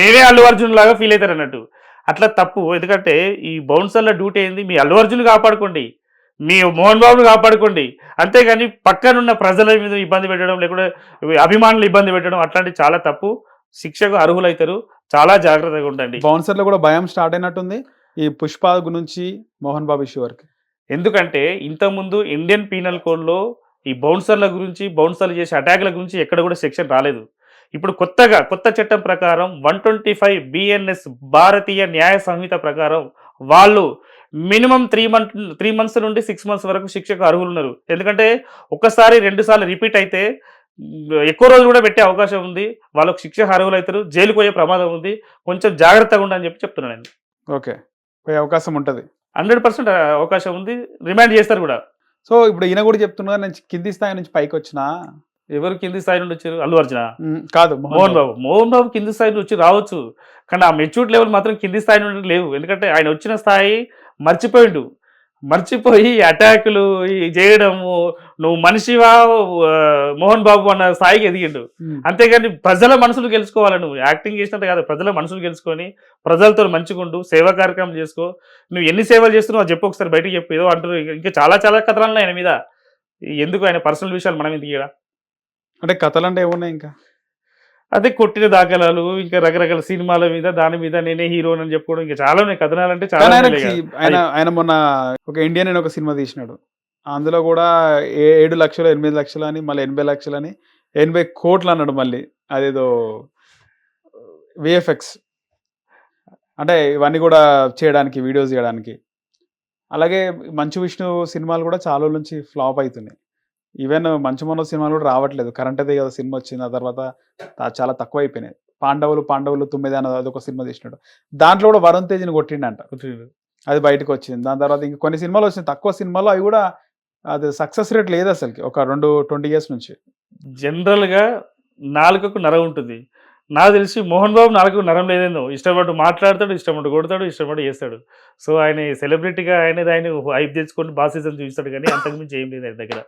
మేమే అల్లు అర్జున్ లాగా ఫీల్ అవుతారు అన్నట్టు. అట్లా తప్పు. ఎందుకంటే ఈ బౌన్సర్ల డ్యూటీ ఏంది, మీ అల్లు అర్జున్ కాపాడుకోండి, మీ మోహన్ బాబును కాపాడుకోండి, అంతేగాని పక్కనున్న ప్రజల మీద ఇబ్బంది పెట్టడం, లేకుంటే అభిమానులు ఇబ్బంది పెట్టడం అట్లాంటివి చాలా తప్పు. శిక్షకు అర్హులైతారు. చాలా జాగ్రత్తగా ఉండండి. బౌన్సర్లు కూడా భయం స్టార్ట్ అయినట్టుంది ఈ పుష్ప నుంచి మోహన్ బాబు ఇష్యూ వరకు. ఎందుకంటే ఇంతకుముందు ఇండియన్ పీనల్ కోడ్లో ఈ బౌన్సర్ల గురించి, బౌన్సర్లు చేసే అటాక్ల గురించి ఎక్కడ కూడా సెక్షన్ రాలేదు. ఇప్పుడు కొత్త చట్టం ప్రకారం 125 బిఎన్ఎస్ భారతీయ న్యాయ సంహిత ప్రకారం వాళ్ళు మినిమం 3 months నుండి 6 months వరకు శిక్షకు అర్హులు ఉన్నారు. ఎందుకంటే 1-2 సార్లు రిపీట్ అయితే ఎక్కువ రోజులు కూడా పెట్టే అవకాశం ఉంది. వాళ్ళకు శిక్ష అర్హులు అవుతారు, జైలుకు పోయే ప్రమాదం ఉంది. కొంచెం జాగ్రత్తగా ఉండని చెప్పి చెప్తున్నాను నేను. ఓకే, పోయే అవకాశం ఉంటుంది, 100% అవకాశం ఉంది. రిమాండ్ చేస్తారు కూడా. సో ఇప్పుడు ఈయన కూడా చెప్తున్నా, నేను కింది స్థాయి నుంచి పైకి వచ్చినా ఎవరు కింది స్థాయి నుండి వచ్చారు? అల్లు అర్జున, కాదు మోహన్ బాబు. మోహన్ బాబు కింది స్థాయి నుంచి వచ్చి రావచ్చు, కానీ ఆ మెచ్యూరిటీ లెవెల్ మాత్రం కింది స్థాయి నుండి లేవు. ఎందుకంటే ఆయన వచ్చిన స్థాయి మర్చిపోయిండు. మర్చిపోయి అటాకులు చేయడము, నువ్వు మనిషివా మోహన్ బాబు అన్న స్థాయికి ఎదిగిండు. అంతేగాని ప్రజల మనసులు గెలుచుకోవాలి. నువ్వు యాక్టింగ్ చేసినంత కాదు, ప్రజల మనసులు గెలుచుకొని ప్రజలతో మంచిగుండు, సేవా కార్యక్రమం చేసుకో. నువ్వు ఎన్ని సేవలు చేస్తున్నావు చెప్పు, ఒకసారి బయటకు చెప్పు. ఏదో అంటారు, ఇంకా చాలా చాలా కథలు ఆయన మీద. ఎందుకు ఆయన పర్సనల్ విషయాలు మనం ఎందుకు ఇక్కడ? అంటే కథలు అంటే ఏమున్నాయి ఇంకా? అదే కొట్టిన దాఖలాలు, ఇంకా రకరకాల సినిమాల మీద, దాని మీద నేనే హీరో అని చెప్పుకోవడం, ఇంకా చాలా ఉన్నాయి కథనాలు. అంటే చాలా ఆయన మొన్న ఒక ఇండియన్ అని ఒక సినిమా తీసినాడు, అందులో కూడా 7 లక్షలు 8 లక్షలు అని, మళ్ళీ 80 లక్షలు అని, 80 కోట్లు అన్నాడు మళ్ళీ. అదేదో విఎఫ్ఎక్స్ అంటే ఇవన్నీ కూడా చేయడానికి, వీడియోస్ చేయడానికి. అలాగే మంచు విష్ణు సినిమాలు కూడా చాలా రోజుల నుంచి ఫ్లాప్ అవుతున్నాయి. ఈవెన్ మంచు మనోజ్ సినిమాలు కూడా రావట్లేదు. కరెంట్ అదే కదా సినిమా వచ్చింది, ఆ తర్వాత చాలా తక్కువ అయిపోయినాయి. పాండవులు 9 అన్నది అదొక సినిమా తీసినాడు, దాంట్లో కూడా వరుణ్ తేజ్ని కొట్టిండంట, అది బయటకు వచ్చింది. దాని తర్వాత ఇంకా కొన్ని సినిమాలు వచ్చినాయి, తక్కువ సినిమాలు, అవి కూడా అది సక్సెస్ రేట్ లేదు అసలుకి ఒక 20 years నుంచి. జనరల్గా నాలుకకు నరం ఉంటుంది. నాకు తెలిసి మోహన్ బాబు నాలుగు నరం లేదేందో, ఇష్టపడి మాట్లాడతాడు, ఇష్టపడి కొడతాడు, ఇష్టపడి చేస్తాడు. సో ఆయన సెలబ్రిటీగా ఆయన హైప్ తెచ్చుకొని బాసిజం చూపిస్తాడు, కానీ అంతకుమించి ఏం లేదు ఆయన దగ్గర.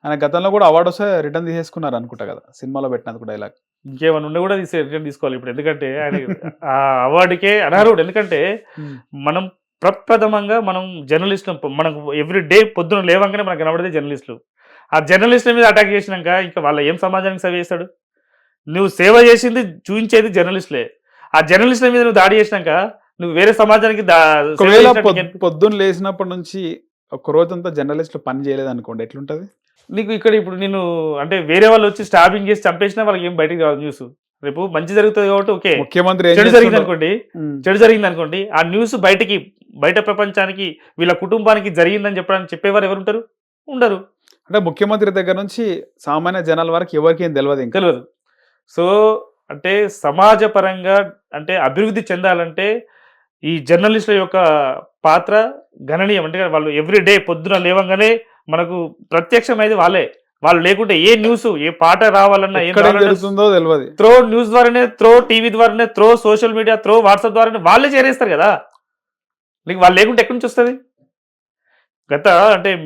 ఆయన గతంలో కూడా అవార్డు వస్తే రిటర్న్ తీసేసుకున్నారు అనుకుంటా కదా, సినిమాలో పెట్టినందుకు డైలాగ్. ఇంకేమైనా ఉన్నా కూడా రిటర్న్ తీసుకోవాలి ఇప్పుడు, ఎందుకంటే ఆయన ఆ అవార్డుకే అనర్హుడు. ఎందుకంటే మనం ప్రప్రథమంగా మనం జర్నలిస్టులు, మనకు ఎవ్రీ డే పొద్దున లేవంగానే మనకు కనబడేది జర్నలిస్టులు. ఆ జర్నలిస్టుల మీద అటాక్ చేసినాక ఇంకా వాళ్ళ ఏం సమాజానికి సేవ చేస్తాడు? నువ్వు సేవ చేసింది చూపించేది జర్నలిస్టులే. ఆ జర్నలిస్టుల మీద నువ్వు దాడి చేసినాక నువ్వు వేరే సమాజానికి పొద్దున్న లేచినప్పటి నుంచి ఒక రోజంతా జర్నలిస్టులు పని చేయలేదు అనుకోండి, ఎట్లుంటది నీకు? ఇక్కడ ఇప్పుడు నేను అంటే వేరే వాళ్ళు వచ్చి స్టాబింగ్ చేసి చంపేసినా వాళ్ళకి ఏం బయటకు రాదు న్యూస్. రేపు మంచి జరుగుతుంది కాబట్టి ఓకే, ముఖ్యమంత్రి చెడు జరిగింది అనుకోండి, ఆ న్యూస్ బయట ప్రపంచానికి, వీళ్ళ కుటుంబానికి జరిగిందని చెప్పేవారు ఎవరు ఉంటారు? ఉండరు. అంటే ముఖ్యమంత్రి దగ్గర నుంచి సామాన్య జనాల వరకు ఎవరికి ఏం తెలియదు. సో అంటే సమాజ పరంగా అంటే అభివృద్ధి చెందాలంటే ఈ జర్నలిస్టుల యొక్క పాత్ర గణనీయం. అంటే వాళ్ళు ఎవ్రీ డే పొద్దున లేవంగానే మనకు ప్రత్యక్షమైంది వాళ్ళే. వాళ్ళు లేకుంటే ఏ న్యూస్, ఏ పాట రావాలన్నా ఏం జరుగుతుందో తెలియదు. త్రో న్యూస్ ద్వారానే, త్రో టీవీ ద్వారానే, throw social media, throw WhatsApp ద్వారానే వాళ్ళే చేరేస్తారు కదా. నీకు వాళ్ళు లేకుంటే ఎక్కడి నుంచి వస్తుంది?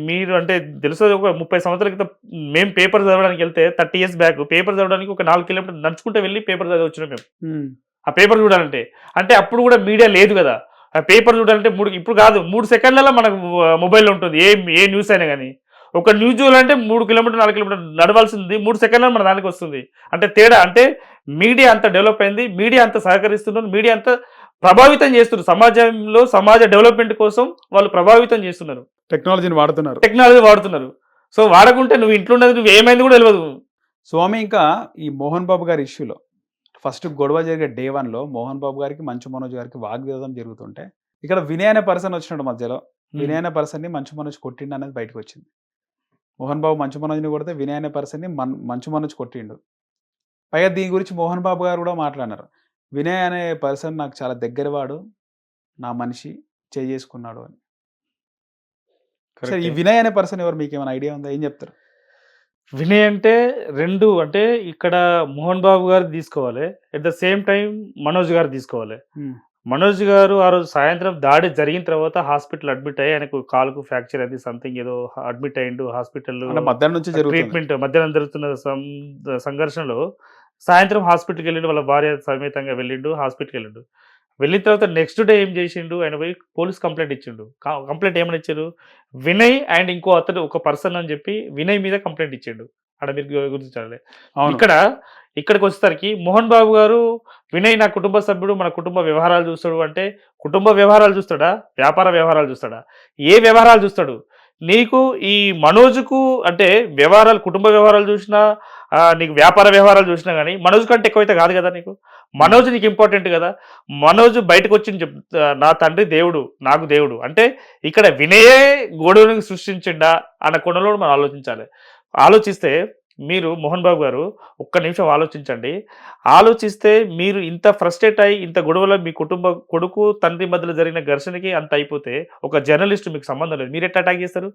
మీరు అంటే తెలుసు, ఒక 30 సంవత్సరాల క్రితం మేము పేపర్ చదవడానికి వెళ్తే 30 years బ్యాక్ పేపర్ చదవడానికి ఒక 4 kilometers నడుచుకుంటే వెళ్ళి పేపర్ చదివి వచ్చినాం మేము. ఆ పేపర్ చూడాలంటే, అంటే అప్పుడు కూడా మీడియా లేదు కదా. ఆ పేపర్ చూడాలంటే ఇప్పుడు కాదు, 3 seconds మనకు మొబైల్లో ఉంటుంది ఏ న్యూస్ అయినా కానీ. ఒక న్యూస్ చూడాలంటే 3 kilometers 4 kilometers నడవాల్సింది 3 seconds మన దానికి వస్తుంది. అంటే తేడా అంటే మీడియా అంత డెవలప్ అయింది, మీడియా అంత సహకరిస్తున్నారు, మీడియా అంత ప్రభావితం చేస్తున్నారు. సమాజంలో సమాజ డెవలప్మెంట్ కోసం వాళ్ళు ప్రభావితం చేస్తున్నారు, టెక్నాలజీ వాడుతున్నారు. సో వాడకుంటే నువ్వు ఇంట్లో ఉన్నది నువ్వు ఏమైంది కూడా తెలియదు. స్వామి, ఇంకా ఈ మోహన్ బాబు గారి ఇష్యూలో ఫస్ట్ గొడవ జరిగే day 1లో మోహన్ బాబు గారికి, మంచు మనోజ్ గారికి వాగ్వివాదం జరుగుతుంటే, ఇక్కడ వినయ్ అనే పర్సన్ వచ్చినాడు మధ్యలో. వినయ్ అనే పర్సన్ని మంచు మనోజ్ కొట్టిండు అనేది బయటకు వచ్చింది. మోహన్ బాబు మంచు మనోజ్ని కొడితే వినయ్ అనే పర్సన్ని మంచు మనోజ్ కొట్టిండు. పైగా దీని గురించి మోహన్ బాబు గారు కూడా మాట్లాడినారు. వినయ్ అనే పర్సన్ నాకు చాలా దగ్గరవాడు, నా మనిషి, చేసుకున్నాడు అని. ఈ వినయ్ అనే పర్సన్ ఎవరు, మీకు ఏమైనా ఐడియా ఉందా? ఏం చెప్తారు? వినయ్ అంటే అంటే ఇక్కడ మోహన్ బాబు గారు తీసుకోవాలి, at the same time Manoj గారు తీసుకోవాలి. మనోజ్ గారు ఆ రోజు సాయంత్రం దాడి జరిగిన తర్వాత హాస్పిటల్ అడ్మిట్ అయ్యి, ఆయనకు కాలుకు ఫ్రాక్చర్ అది సంథింగ్ ఏదో అడ్మిట్ అయ్యిండు హాస్పిటల్లో. ట్రీట్మెంట్ మధ్యాహ్నం జరుగుతున్న సంఘర్షణలో సాయంత్రం హాస్పిటల్కి వెళ్ళిండు, వాళ్ళ భార్య సమేతంగా వెళ్ళిండు, హాస్పిటల్కి వెళ్ళిండు. వెళ్ళిన తర్వాత నెక్స్ట్ డే ఏం చేసిండు, ఆయన పోయి పోలీస్ కంప్లైంట్ ఇచ్చిండు. కంప్లైంట్ ఏమని ఇచ్చారు? వినయ్ అండ్ ఇంకో అతడు ఒక పర్సన్ అని చెప్పి వినయ్ మీద కంప్లైంట్ ఇచ్చిండు. అక్కడ మీరు గుర్తించాలి. ఇక్కడికి వచ్చేసరికి మోహన్ బాబు గారు, వినయ్ నా కుటుంబ సభ్యుడు, మన కుటుంబ వ్యవహారాలు చూస్తాడు అంటే, కుటుంబ వ్యవహారాలు చూస్తాడా, వ్యాపార వ్యవహారాలు చూస్తాడా? ఏ వ్యవహారాలు చూస్తాడు? నీకు ఈ మనోజ్కు అంటే వ్యవహారాలు, కుటుంబ వ్యవహారాలు చూసినా, నీకు వ్యాపార వ్యవహారాలు చూసినా కానీ మనోజ్ కంటే ఎక్కువైతే కాదు కదా. మనోజ్ నీకు ఇంపార్టెంట్ కదా. మనోజ్ బయటకు వచ్చి నా తండ్రి దేవుడు, నాకు దేవుడు అంటే, ఇక్కడ వినయే గొడవని సృష్టించిండా అన్న కోణంలో మనం ఆలోచించాలి. ఆలోచిస్తే మీరు మోహన్ బాబు గారు ఒక్క నిమిషం ఆలోచించండి. ఆలోచిస్తే మీరు ఇంత ఫ్రస్ట్రేట్ అయ్యి ఇంత గొడవలో మీ కుటుంబ కొడుకు, తండ్రి మధ్యలో జరిగిన ఘర్షణకి అంత అయిపోతే ఒక జర్నలిస్ట్ మీకు సంబంధం లేదు. మీరెట్లా అటాక్ చేస్తారు?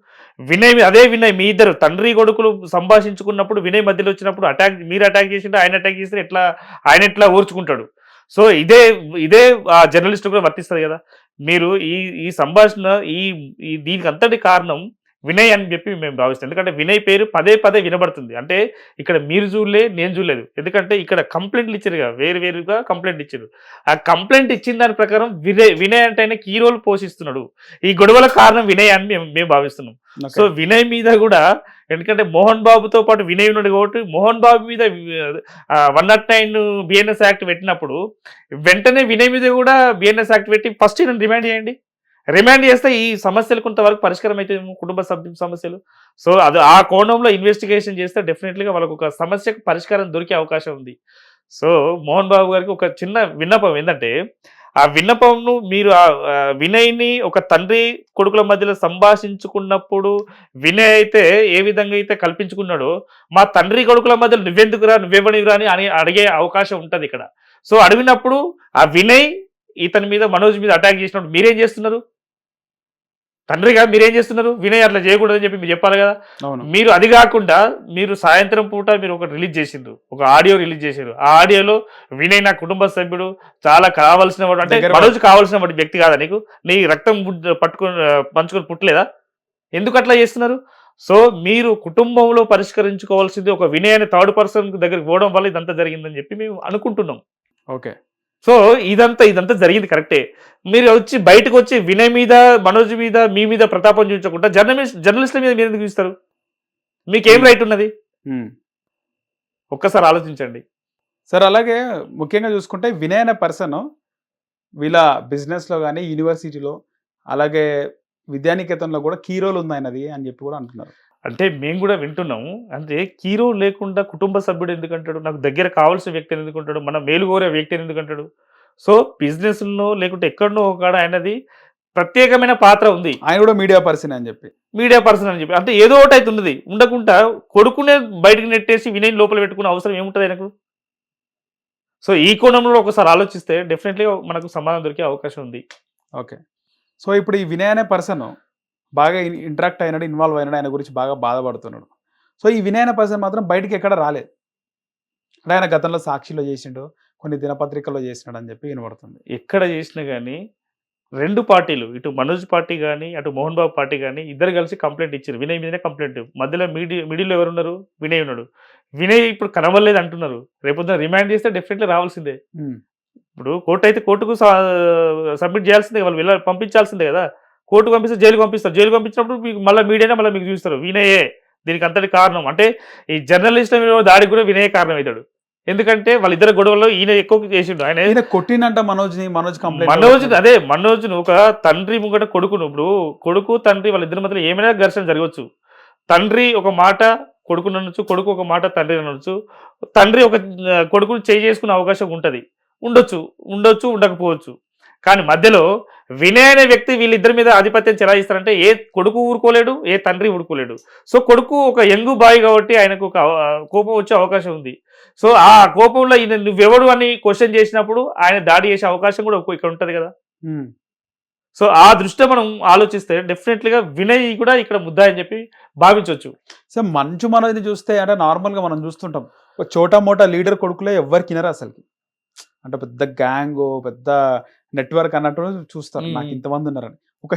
అదే వినయ్ మీ ఇద్దరు తండ్రి కొడుకులు సంభాషించుకున్నప్పుడు వినయ్ మధ్యలో వచ్చినప్పుడు మీరు అటాక్ చేసిండు, ఆయన అటాక్ చేస్తే ఆయన ఎట్లా ఓర్చుకుంటాడు? సో ఇదే జర్నలిస్ట్ కూడా వర్తిస్తుంది కదా. మీరు ఈ ఈ సంభాషణ ఈ ఈ దీనికి అంతటి కారణం వినయ్ అని చెప్పి మేము భావిస్తాం. ఎందుకంటే వినయ్ పేరు పదే పదే వినబడుతుంది. అంటే ఇక్కడ మీరు చూడలే, నేను చూడలేదు. ఎందుకంటే ఇక్కడ కంప్లైంట్లు ఇచ్చారు కదా, వేరుగా కంప్లైంట్ ఇచ్చారు. ఆ కంప్లైంట్ ఇచ్చిన దాని ప్రకారం వినయ్ అంటే ఆయన కీ రోల్ పోషిస్తున్నాడు. ఈ గొడవల కారణం వినయ్ అని మేము భావిస్తున్నాం. సో వినయ్ మీద కూడా, ఎందుకంటే మోహన్ బాబుతో పాటు వినయ్ ఉన్నాడు కాబట్టి మోహన్ బాబు మీద 109 బిఎన్ఎస్ యాక్ట్ పెట్టినప్పుడు వెంటనే వినయ్ మీద కూడా బిఎన్ఎస్ యాక్ట్ పెట్టి ఫస్ట్ ఈయన రిమాండ్ చేయండి. రిమాండ్ చేస్తే ఈ సమస్యలు కొంతవరకు పరిష్కారం అయితే కుటుంబ సభ్యుల సమస్యలు. సో అది ఆ కోణంలో ఇన్వెస్టిగేషన్ చేస్తే డెఫినెట్లీగా వాళ్ళకు ఒక సమస్యకు పరిష్కారం దొరికే అవకాశం ఉంది. సో మోహన్ బాబు గారికి ఒక చిన్న విన్నపం ఏంటంటే, ఆ విన్నపంను మీరు వినయ్ని ఒక తండ్రి కొడుకుల మధ్యలో సంభాషించుకున్నప్పుడు వినయ్ అయితే ఏ విధంగా అయితే కల్పించుకున్నాడో, మా తండ్రి కొడుకుల మధ్యలో నువ్వెవనివిరా అని అడిగే అవకాశం ఉంటుంది ఇక్కడ. సో అడిగినప్పుడు ఆ వినయ్ ఇతని మీద, మనోజ్ మీద అటాక్ చేసినప్పుడు మీరేం చేస్తున్నారు? తండ్రిగా మీరేం చేస్తున్నారు? వినయ్ అట్లా చేయకూడదని చెప్పి మీరు చెప్పాలి కదా. మీరు అది కాకుండా మీరు సాయంత్రం పూట మీరు ఒకటి రిలీజ్ చేసిండ్రు, ఒక ఆడియో రిలీజ్ చేశారు. ఆ ఆడియోలో వినయ్ నా కుటుంబ సభ్యుడు, చాలా కావాల్సిన వాడు, అంటే మనోజ్ కావాల్సిన వాడి వ్యక్తి కాదా నీకు? నీ రక్తం పంచుకొని పుట్టలేదా? ఎందుకు అట్లా చేస్తున్నారు? సో మీరు కుటుంబంలో పరిష్కరించుకోవాల్సింది ఒక వినయ్ అనే థర్డ్ పర్సన్ దగ్గరికి పోవడం వల్ల ఇదంతా జరిగిందని చెప్పి మేము అనుకుంటున్నాం. ఓకే. సో ఇదంతా జరిగింది కరెక్టే. మీరు వచ్చి బయటకు వచ్చి వినయ్ మీద, మనోజ్ మీద, మీ మీద ప్రతాపం చూపించకుండా జర్నలిస్టుల మీద మీరు ఎందుకు చూస్తారు? మీకేం రైట్ ఉన్నది? ఒక్కసారి ఆలోచించండి సార్. అలాగే ముఖ్యంగా చూసుకుంటే వినయ్ అనే పర్సన్ వీళ్ళ బిజినెస్లో కానీ, యూనివర్సిటీలో, అలాగే విద్యానికేతన్లో కూడా కీ రోల్ ఉంది ఆయనది అని చెప్పి కూడా అంటున్నారు. అంటే మేము కూడా వింటున్నాము. అంటే కీరో లేకుండా కుటుంబ సభ్యుడు ఎందుకంటాడు? నాకు దగ్గర కావాల్సిన వ్యక్తిని ఎందుకుంటాడు? మన మేలు కోరే వ్యక్తిని ఎందుకంటాడు? సో బిజినెస్లో లేకుంటే ఎక్కడనో ఒకడ ఆయనది ప్రత్యేకమైన పాత్ర ఉంది. ఆయన కూడా మీడియా పర్సన్ అని చెప్పి అంటే ఏదో ఒకటి అయితే ఉన్నది. ఉండకుండా కొడుకునే బయటకు నెట్టేసి వినయ్ లోపల పెట్టుకునే అవసరం ఏముంటుంది ఆయనకు? సో ఈ కోణంలో ఒకసారి ఆలోచిస్తే డెఫినెట్లీగా మనకు సమాధానం దొరికే అవకాశం ఉంది. ఓకే. సో ఇప్పుడు ఈ వినయ్ అనే పర్సన్ బాగా ఇంటరాక్ట్ అయినాడు, ఇన్వాల్వ్ అయినాడు, ఆయన గురించి బాగా బాధపడుతున్నాడు. సో ఈ వినయ్ అనే పర్సన్ మాత్రం బయటికి ఎక్కడ రాలేదు. అంటే ఆయన గతంలో సాక్షిలో చేసిండు, కొన్ని దినపత్రికల్లో చేసినాడు అని చెప్పి వినబడుతుంది. ఎక్కడ చేసినా కానీ రెండు పార్టీలు, ఇటు మనోజ్ పార్టీ కానీ అటు మోహన్ బాబు పార్టీ కానీ ఇద్దరు కలిసి కంప్లైంట్ ఇచ్చారు. వినయ్ మీదనే కంప్లైంట్. మధ్యలో మిడిల్లో ఎవరున్నారు? వినయ్ ఉన్నాడు. వినయ్ ఇప్పుడు కనబడలేదు అంటున్నారు. రేపొద్దున రిమాండ్ చేస్తే డెఫినెట్లీ రావాల్సిందే. ఇప్పుడు కోర్టు అయితే కోర్టుకు సబ్మిట్ చేయాల్సిందే, వాళ్ళు పంపించాల్సిందే కదా. కోర్టు పంపిస్తే జైలుకి పంపిస్తారు. జైలు పంపించినప్పుడు మీకు మళ్ళీ మీడియానే మీకు చూస్తారు వినయే దీనికి అంతటి కారణం. అంటే ఈ జర్నలిస్టుల దాడికి కూడా వినయే కారణం అవుతాడు. ఎందుకంటే వాళ్ళిద్దరు గొడవల్లో ఈయన ఎక్కువ చేసిండు. ఆయన కొట్టినంట మనోజ్ను ఒక తండ్రి ముంగట కొడుకును. ఇప్పుడు కొడుకు తండ్రి వాళ్ళిద్దరి మధ్యలో ఏమైనా ఘర్షణ జరగవచ్చు. తండ్రి ఒక మాట కొడుకుని అనొచ్చు, కొడుకు ఒక మాట తండ్రిని అనొచ్చు. తండ్రి ఒక కొడుకును చేసుకునే అవకాశం ఉండొచ్చు, ఉండకపోవచ్చు. కానీ మధ్యలో వినయ్ అనే వ్యక్తి వీళ్ళిద్దరి మీద ఆధిపత్యం చెలాయిస్తారంటే ఏ కొడుకు ఊరుకోలేడు, ఏ తండ్రి ఊరుకోలేడు. సో కొడుకు ఒక యంగ్ బాయ్ కాబట్టి ఆయనకు ఒక కోపం వచ్చే అవకాశం ఉంది. సో ఆ కోపంలో ఈయన నువ్వెవడు అని క్వశ్చన్ చేసినప్పుడు ఆయన దాడి చేసే అవకాశం కూడా ఇక్కడ ఉంటుంది కదా. సో ఆ దృష్ట్యా మనం ఆలోచిస్తే డెఫినెట్లీగా వినయ్ కూడా ఇక్కడ ముద్దాయి అని చెప్పి భావించవచ్చు. సో మంచు మనోజ్ని చూస్తే అంటే నార్మల్గా మనం చూస్తుంటాం, ఒక చోటా మోటా లీడర్ కొడుకులే ఎవ్వరికి వినరు అసలుకి. అంటే పెద్ద గ్యాంగ్, పెద్ద నెట్వర్క్ అన్నట్టు చూస్తారు. నాకు ఇంతమంది ఉన్నారని. ఒక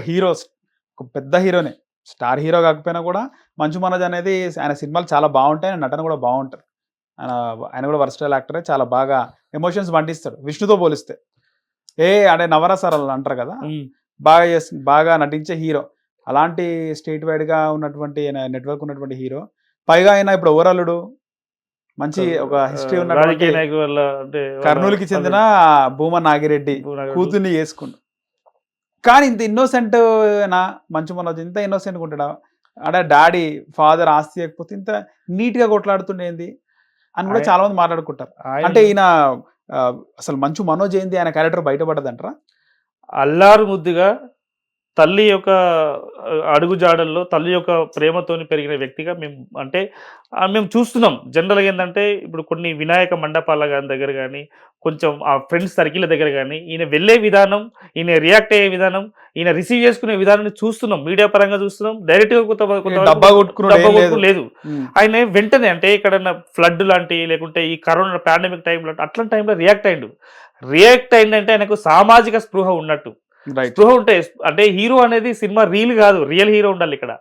పెద్ద హీరోనే, స్టార్ హీరో కాకపోయినా కూడా మంచు మనోజ్ అనేది ఆయన సినిమాలు చాలా బాగుంటాయి, ఆయన నటన కూడా బాగుంటారు. ఆయన కూడా వర్స్టైల్ యాక్టరే, చాలా బాగా ఎమోషన్స్ పండిస్తాడు విష్ణుతో పోలిస్తే. అంటే నవరసాలు అంటారు కదా, బాగా నటించే హీరో. అలాంటి స్టేట్ వైడ్గా ఉన్నటువంటి నెట్వర్క్ ఉన్నటువంటి హీరో. పైగా ఆయన ఇప్పుడు ఓవరాలుడు మంచి ఒక హిస్టరీ ఉన్నటువంటి కర్నూలుకి చెందిన భూమా నాగిరెడ్డి కూతుర్ని చేసుకుండు. కానీ ఇంత ఇన్నోసెంట్ నా మంచు మనోజ్ ఇంత ఇన్నోసెంట్ ఉంటాడా? అంటే డాడీ ఫాదర్ ఆస్తి లేకపోతే ఇంత నీట్ గా కొట్లాడుతుండేంది అని కూడా చాలా మంది మాట్లాడుకుంటారు. అంటే ఈయన అసలు మంచు మనోజ్ ఏంది, ఆయన క్యారెక్టర్ బయటపడ్డదంటారా? అల్లారు ముద్దుగా తల్లి యొక్క అడుగుజాడల్లో తల్లి యొక్క ప్రేమతోని పెరిగిన వ్యక్తిగా మేము అంటే మేము చూస్తున్నాం. జనరల్‌గా ఏందంటే ఇప్పుడు కొన్ని వినాయక మండపాల దగ్గర గాని, కొంచెం ఆ ఫ్రెండ్స్ సర్కిల్ దగ్గర గాని, ఈయన వెళ్ళే విధానం, ఈయన రియాక్ట్ అయ్యే విధానం, ఈయన రిసీవ్ చేసుకునే విధానాన్ని చూస్తున్నాం. మీడియా పరంగా చూస్తున్నాం. డైరెక్ట్‌గా డబ్బా కొట్టుకున్నాడు ఏం లేదు. లేదు. ఉమ్, ఆయన వెంటనే అంటే ఎక్కడన్నా ఫ్లడ్ లాంటి లేకుంటే ఈ కరోనా పాండమిక్ టైంలో అట్లాంటి టైంలో రియాక్ట్ అయ్యిండు. రియాక్ట్ అయిందంటే ఆయనకు సామాజిక స్పృహ ఉన్నట్టు. రైట్. స్పృహ ఉంటే అంటే హీరో అనేది సినిమా రీల్ కాదు, రియల్ హీరో ఉండాలి ఇక్కడ.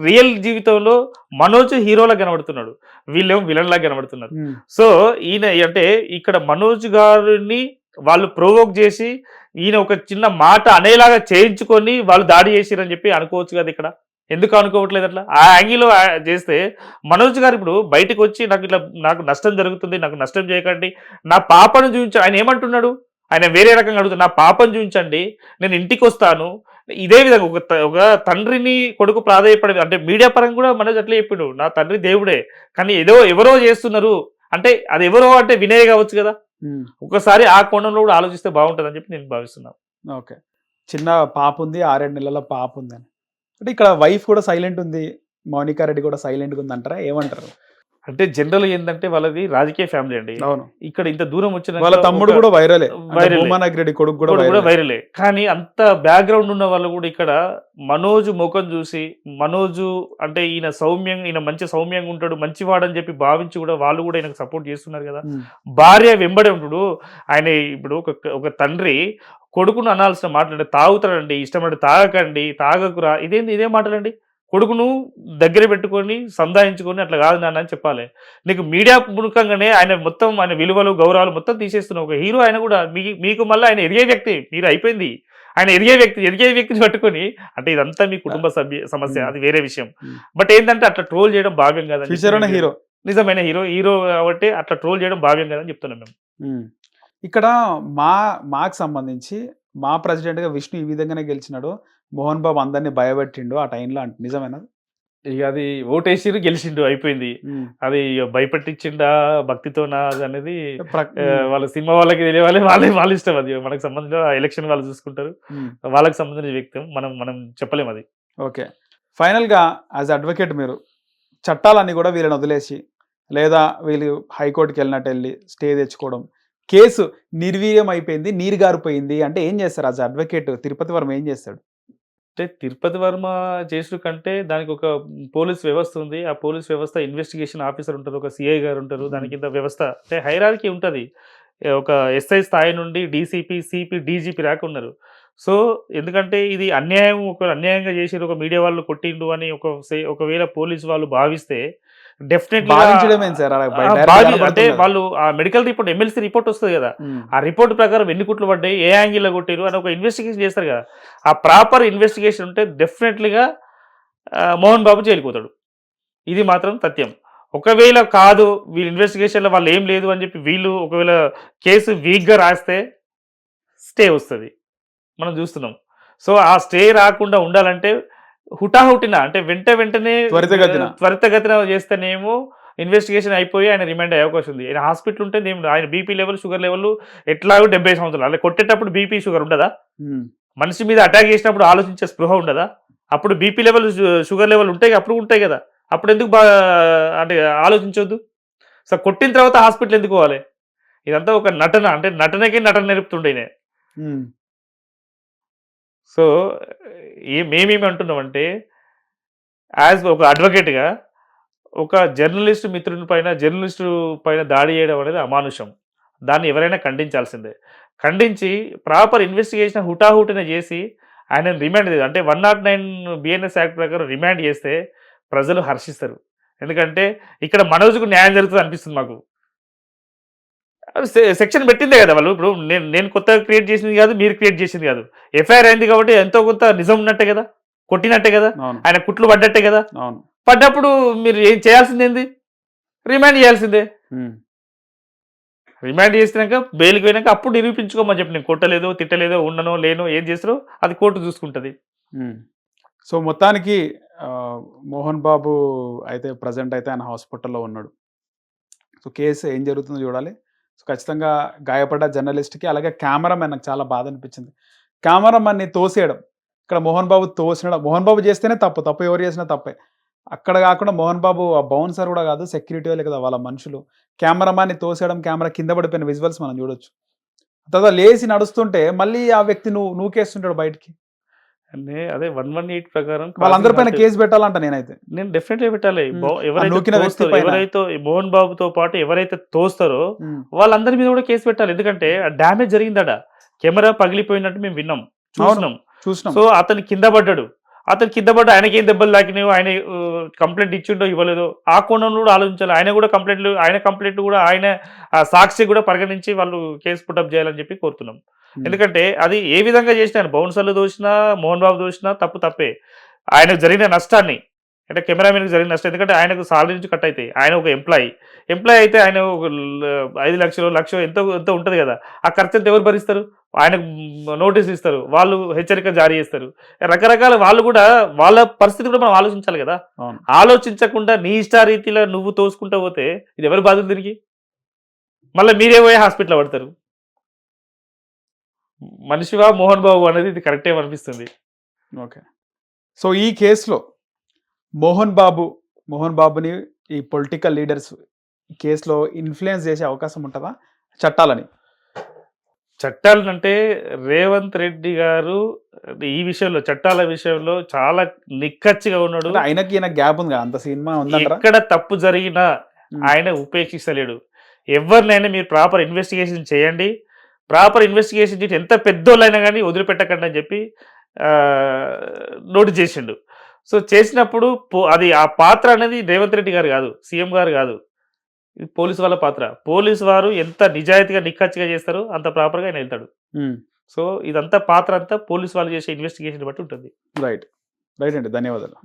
రియల్ జీవితంలో మనోజ్ హీరోలా కనబడుతున్నాడు, వీళ్ళేమో విలన్ లాగా కనబడుతున్నారు. ఉమ్, సో ఈయన అంటే ఇక్కడ మనోజ్ గారిని వాళ్ళు ప్రొవోక్ చేసి ఈయన ఒక చిన్న మాట అనేలాగా చేయించుకొని వాళ్ళు దాడి చేసిరని చెప్పి అనుకోవచ్చు కదా ఇక్కడ. ఎందుకు అనుకోవట్లేదు అట్లా? ఆ యాంగిల్లో చేస్తే మనోజ్ గారు ఇప్పుడు బయటకు వచ్చి నాకు ఇట్లా నాకు నష్టం జరుగుతుంది, నాకు నష్టం చేయకండి, నా పాపను చూపించ ఆయన ఏమంటున్నాడు? ఆయన వేరే రకంగా అడుగుతాడు, నా పాపను చూపించండి, నేను ఇంటికి వస్తాను. ఇదే విధంగా ఒక తండ్రిని కొడుకు ప్రాధాయపడే అంటే మీడియా పరంగా కూడా మనోజ్ అట్లే చెప్పిండు, నా తండ్రి దేవుడే, కానీ ఎవరో చేస్తున్నారు అంటే అది ఎవరో అంటే వినయ్ కావచ్చు కదా. ఉమ్, ఒకసారి ఆ కోణంలో కూడా ఆలోచిస్తే బాగుంటుందని చెప్పి నేను భావిస్తున్నాను. ఓకే. చిన్న పాప ఉంది, 6-7 నెలల పాప ఉంది అని. అంటే ఇక్కడ వైఫ్ కూడా సైలెంట్ ఉంది, మౌనికా రెడ్డి కూడా సైలెంట్గా ఉంది అంటారా, ఏమంటారు? అంటే జనరల్ ఏంటంటే వాళ్ళది రాజకీయ ఫ్యామిలీ అండి. అవును. ఇక్కడ ఇంత దూరం వచ్చిన వాళ్ళ తమ్ముడు కూడా వైరలే, వైరలే. భూమానాయక్ రెడ్డి కొడుకు కూడా కూడా వైరలే. వైరలే. కానీ అంత బ్యాక్గ్రౌండ్ ఉన్న వాళ్ళు కూడా ఇక్కడ మనోజ్ ముఖం చూసి మనోజు అంటే ఈయన మంచి సౌమ్యంగా ఉంటాడు, మంచివాడని చెప్పి భావించి కూడా వాళ్ళు కూడా ఈయనకు సపోర్ట్ చేస్తున్నారు కదా. ఉమ్, భార్య వెంబడే ఉంటాడు ఆయన. ఇప్పుడు ఒక తండ్రి కొడుకును అనాల్సిన మాటలంటే తాగుతాడండి, ఇష్టపడి తాగకండి, తాగకురా, ఇదే మాటలండి. కొడుకును దగ్గర పెట్టుకొని సంధాయించుకొని అట్లా కాదు నాన్న అని చెప్పాలి. నీకు మీడియా ముఖంగానే ఆయన మొత్తం ఆయన విలువలు గౌరవాలు మొత్తం తీసేస్తున్న ఒక హీరో ఆయన కూడా మీకు మళ్ళీ ఆయన ఎదిగే వ్యక్తి, మీరు అయిపోయింది. ఆయన ఎదిగే వ్యక్తిని పట్టుకొని అంటే ఇదంతా మీ కుటుంబ సమస్య, అది వేరే విషయం. బట్ ఏంటంటే అట్లా ట్రోల్ చేయడం భావ్యం కాదని, హీరో నిజమైన హీరో కాబట్టి అట్లా ట్రోల్ చేయడం భావ్యం కాదని చెప్తున్నాం మేము. ఇక్కడ మాకు సంబంధించి మా ప్రెసిడెంట్గా విష్ణు ఈ విధంగానే గెలిచినాడు, మోహన్ బాబు అందరినీ భయపెట్టిండు ఆ టైంలో అంటే నిజమేనా? ఇక అది ఓటేసిరు గెలిచిండు అయిపోయింది. అది భయపెట్టించిండా భక్తితోనా అనేది వాళ్ళ సినిమా వాళ్ళకి తెలియాలి, వాళ్ళ ఇష్టం. అది మనకు సంబంధించిన ఎలక్షన్ వాళ్ళు చూసుకుంటారు, వాళ్ళకి సంబంధించిన వ్యక్తి, మనం చెప్పలేము అది. ఓకే. ఫైనల్గా యాజ్ అడ్వకేట్ మీరు చట్టాలన్నీ కూడా వీళ్ళని వదిలేసి లేదా వీళ్ళు హైకోర్టుకి వెళ్ళినట్టు వెళ్ళి స్టే తెచ్చుకోవడం, కేసు నిర్వీర్యం అయిపోయింది, నీరు గారిపోయింది అంటే ఏం చేస్తారు యాజ్ అడ్వకేట్? తిరుపతి వర్మ ఏం చేస్తాడు? అంటే తిరుపతి వర్మ చేసుడు కంటే దానికి ఒక పోలీస్ వ్యవస్థ ఉంది. ఆ పోలీస్ వ్యవస్థ ఇన్వెస్టిగేషన్ ఆఫీసర్ ఉంటారు, ఒక సిఐ గారు ఉంటారు, దాని కింద వ్యవస్థ అంటే హైరార్కీ ఉంటుంది. ఒక ఎస్ఐ స్థాయి నుండి డీసీపీ, సిపి, డీజీపీ రాక ఉన్నారు. సో ఎందుకంటే ఇది అన్యాయంగా చేసి ఒక మీడియా వాళ్ళు కొట్టిండు అని ఒకవేళ పోలీసు వాళ్ళు భావిస్తే డెఫినెట్లీ అంటే వాళ్ళు ఆ మెడికల్ రిపోర్ట్, ఎమ్మెల్సీ రిపోర్ట్ వస్తుంది కదా, ఆ రిపోర్ట్ ప్రకారం ఎన్ని కుట్లు పడ్డాయి, ఏ యాంగిల్లో కొట్టారు అని ఒక ఇన్వెస్టిగేషన్ చేస్తారు కదా. ఆ ప్రాపర్ ఇన్వెస్టిగేషన్ ఉంటే డెఫినెట్లీగా మోహన్ బాబు జైలుపోతాడు, ఇది మాత్రం సత్యం. ఒకవేళ కాదు వీళ్ళు ఇన్వెస్టిగేషన్లో వాళ్ళు ఏం లేదు అని చెప్పి వీళ్ళు ఒకవేళ కేసు వీక్గా రాస్తే స్టే వస్తుంది, మనం చూస్తున్నాం. సో ఆ స్టే రాకుండా ఉండాలంటే హుటాహుటిన అంటే వెంటనే త్వరితగతిన చేస్తేనేమో ఇన్వెస్టిగేషన్ అయిపోయి ఆయన రిమాండ్ అయ్యే అవకాశం ఉంది. ఆయన హాస్పిటల్ ఉంటే ఆయన బీపీ లెవెల్, షుగర్ లెవెల్ ఎట్లాగో 70 సంవత్సరాలు, అలా కొట్టేటప్పుడు బీపీ షుగర్ ఉండదా? మనిషి మీద అటాక్ చేసినప్పుడు ఆలోచించే స్పృహ ఉండదా? అప్పుడు బీపీ లెవెల్, షుగర్ లెవెల్ ఉంటాయి, అప్పుడు ఉంటాయి కదా. అప్పుడు ఎందుకు అంటే ఆలోచించొద్దు? సో కొట్టిన తర్వాత హాస్పిటల్ ఎందుకు పోవాలి? ఇదంతా ఒక నటన, అంటే నటనకి నటన నేర్పుతుండే. సో మేమేమి అంటున్నామంటే యాజ్ ఒక అడ్వకేట్గా ఒక జర్నలిస్టు మిత్రుని పైన దాడి చేయడం అనేది అమానుషం. దాన్ని ఎవరైనా ఖండించాల్సిందే. ఖండించి ప్రాపర్ ఇన్వెస్టిగేషన్ హుటాహుటిన చేసి ఆయన రిమాండ్, అంటే 109 బిఎన్ఎస్ యాక్ట్ ప్రకారం రిమాండ్ చేస్తే ప్రజలు హర్షిస్తారు. ఎందుకంటే ఇక్కడ మనోజ్కు న్యాయం జరుగుతుంది అనిపిస్తుంది మాకు. సెక్షన్ పెట్టిందే కదా వాళ్ళు. ఇప్పుడు నేను కొత్తగా క్రియేట్ చేసింది కాదు, మీరు క్రియేట్ చేసింది కాదు. ఎఫ్ఐఆర్ అయింది కాబట్టి ఎంతో కొంత నిజం ఉన్నట్టే కదా, కొట్టినట్టే కదా, ఆయన కుట్లు పడ్డట్టే కదా. పడ్డప్పుడు మీరు ఏం చేయాల్సింది ఏంది? రిమాండ్ చేయాల్సిందే. రిమాండ్ చేసినాక బెయిల్కి పోయినాక అప్పుడు నిరూపించుకోమని చెప్పి, నేను కొట్టలేదో, తిట్టలేదో, ఉండనో లేనో ఏం చేస్తారో అది కోర్టు చూసుకుంటుంది. సో మొత్తానికి మోహన్ బాబు అయితే ప్రజెంట్ అయితే ఆయన హాస్పిటల్లో ఉన్నాడు. సో కేసు ఏం జరుగుతుందో చూడాలి. సో ఖచ్చితంగా గాయపడ్డ జర్నలిస్ట్కి, అలాగే కెమెరామెన్ నాకు చాలా బాధ అనిపించింది. కెమెరామెన్ని తోసేయడం, ఇక్కడ మోహన్ బాబు తోసిన మోహన్ బాబు చేస్తేనే తప్పు ఎవరు చేసినా తప్పే. అక్కడ కాకుండా మోహన్ బాబు ఆ బౌన్సర్ కూడా కాదు, సెక్యూరిటీ వాళ్ళే కదా వాళ్ళ మనుషులు. కెమెరామాన్ని తోసేయడం, కెమెరా కింద పడిపోయిన విజువల్స్ మనం చూడొచ్చు. తర్వాత లేచి నడుస్తుంటే మళ్ళీ ఆ వ్యక్తి నూకేస్తుంటాడు బయటికి. అంటే అదే 118 ప్రకారం వాళ్ళందరి పైన కేసు పెట్టాలంట నేనైతే. నేను డెఫినెట్గా పెట్టాలి. ఎవరైతే నూకిన వ్యక్తి తోస్తారో, పైన. ఎవరైతే మోహన్ బాబుతో పాటు ఎవరైతే తోస్తారో వాళ్ళందరి మీద కూడా కేసు పెట్టాలి. ఎందుకంటే డ్యామేజ్ జరిగిందట, కెమెరా పగిలిపోయినట్టు మేము విన్నాం, చూసినాం. సో అతను కింద పడ్డాడు, ఆయనకి ఏం దెబ్బలు తాకినాయో, ఆయన కంప్లైంట్ ఇచ్చిండో ఇవ్వలేదో ఆ కోణంలో కూడా ఆలోచించాలి. ఆయన కంప్లైంట్ కూడా ఆయన సాక్షి కూడా పరిగణించి వాళ్ళు కేసు పుటప్ చేయాలని చెప్పి కోరుతున్నాం. ఎందుకంటే అది ఏ విధంగా చేసినా, బౌన్సర్లు దోసినా మోహన్ బాబు దోసినా తప్పే. ఆయనకు జరిగిన నష్టాన్ని, అంటే కెమెరామెన్కి జరిగిన నష్టం, ఎందుకంటే ఆయనకు సాలరీ నుంచి కట్ అవుతాయి. ఆయన ఒక ఎంప్లాయీ అయితే ఆయన ఒక 5 లక్షలు ఎంతో ఉంటుంది కదా, ఆ ఖర్చు అంతా ఎవరు భరిస్తారు? ఆయనకు నోటీస్ ఇస్తారు, వాళ్ళు హెచ్చరిక జారీ చేస్తారు, రకరకాల వాళ్ళు కూడా వాళ్ళ పరిస్థితి కూడా మనం ఆలోచించాలి కదా. ఆలోచించకుండా నీ ఇష్టారీతిలో నువ్వు తోసుకుంటూ పోతే ఇది ఎవరు బాధ్యత దీనికి? మళ్ళీ మీరే పోయి హాస్పిటల్ పడతారు. మనిషివా మోహన్ బాబు అనేది ఇది కరెక్టే అనిపిస్తుంది. ఓకే, సో ఈ కేసులో మోహన్ బాబుని ఈ పొలిటికల్ లీడర్స్ కేసులో ఇన్ఫ్లుయెన్స్ చేసే అవకాశం ఉంటుందా చట్టాలంటే రేవంత్ రెడ్డి గారు ఈ విషయంలో, చట్టాల విషయంలో చాలా నిక్కచ్చిగా ఉన్నాడు. ఆయనకి గ్యాప్ ఉంది, అంత సినిమా ఉందంటారా? ఎక్కడ తప్పు జరిగినా ఆయన ఉపేక్షిస్తలేడు. ఎవరినైనా మీరు ప్రాపర్ ఇన్వెస్టిగేషన్ చేయండి, ప్రాపర్ ఇన్వెస్టిగేషన్ చేసి ఎంత పెద్దోళ్ళైనా కానీ వదిలిపెట్టకండి అని చెప్పి నోటీస్ చేసిండు. సో చేసినప్పుడు అది ఆ పాత్ర అనేది రేవంత్ రెడ్డి గారు కాదు, సీఎం గారు కాదు, ఇది పోలీసు వాళ్ళ పాత్ర. పోలీసు వారు ఎంత నిజాయితీగా నిక్కచ్చిగా చేస్తారో అంత ప్రాపర్గా ఆయన వెళ్తాడు. సో ఇదంతా పాత్ర అంతా పోలీసు వాళ్ళు చేసే ఇన్వెస్టిగేషన్ బట్టి ఉంటుంది. రైట్ అండి, ధన్యవాదాలు.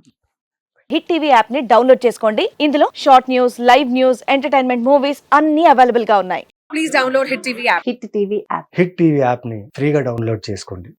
హిట్ టీవీ యాప్ ని డౌన్లోడ్ చేసుకోండి. ఇందులో short news, live news, entertainment movies అన్ని అవైలబుల్ గా ఉన్నాయి. Please download hit TV app. Hit TV యాప్ని ఫ్రీగా డౌన్లోడ్ చేసుకోండి.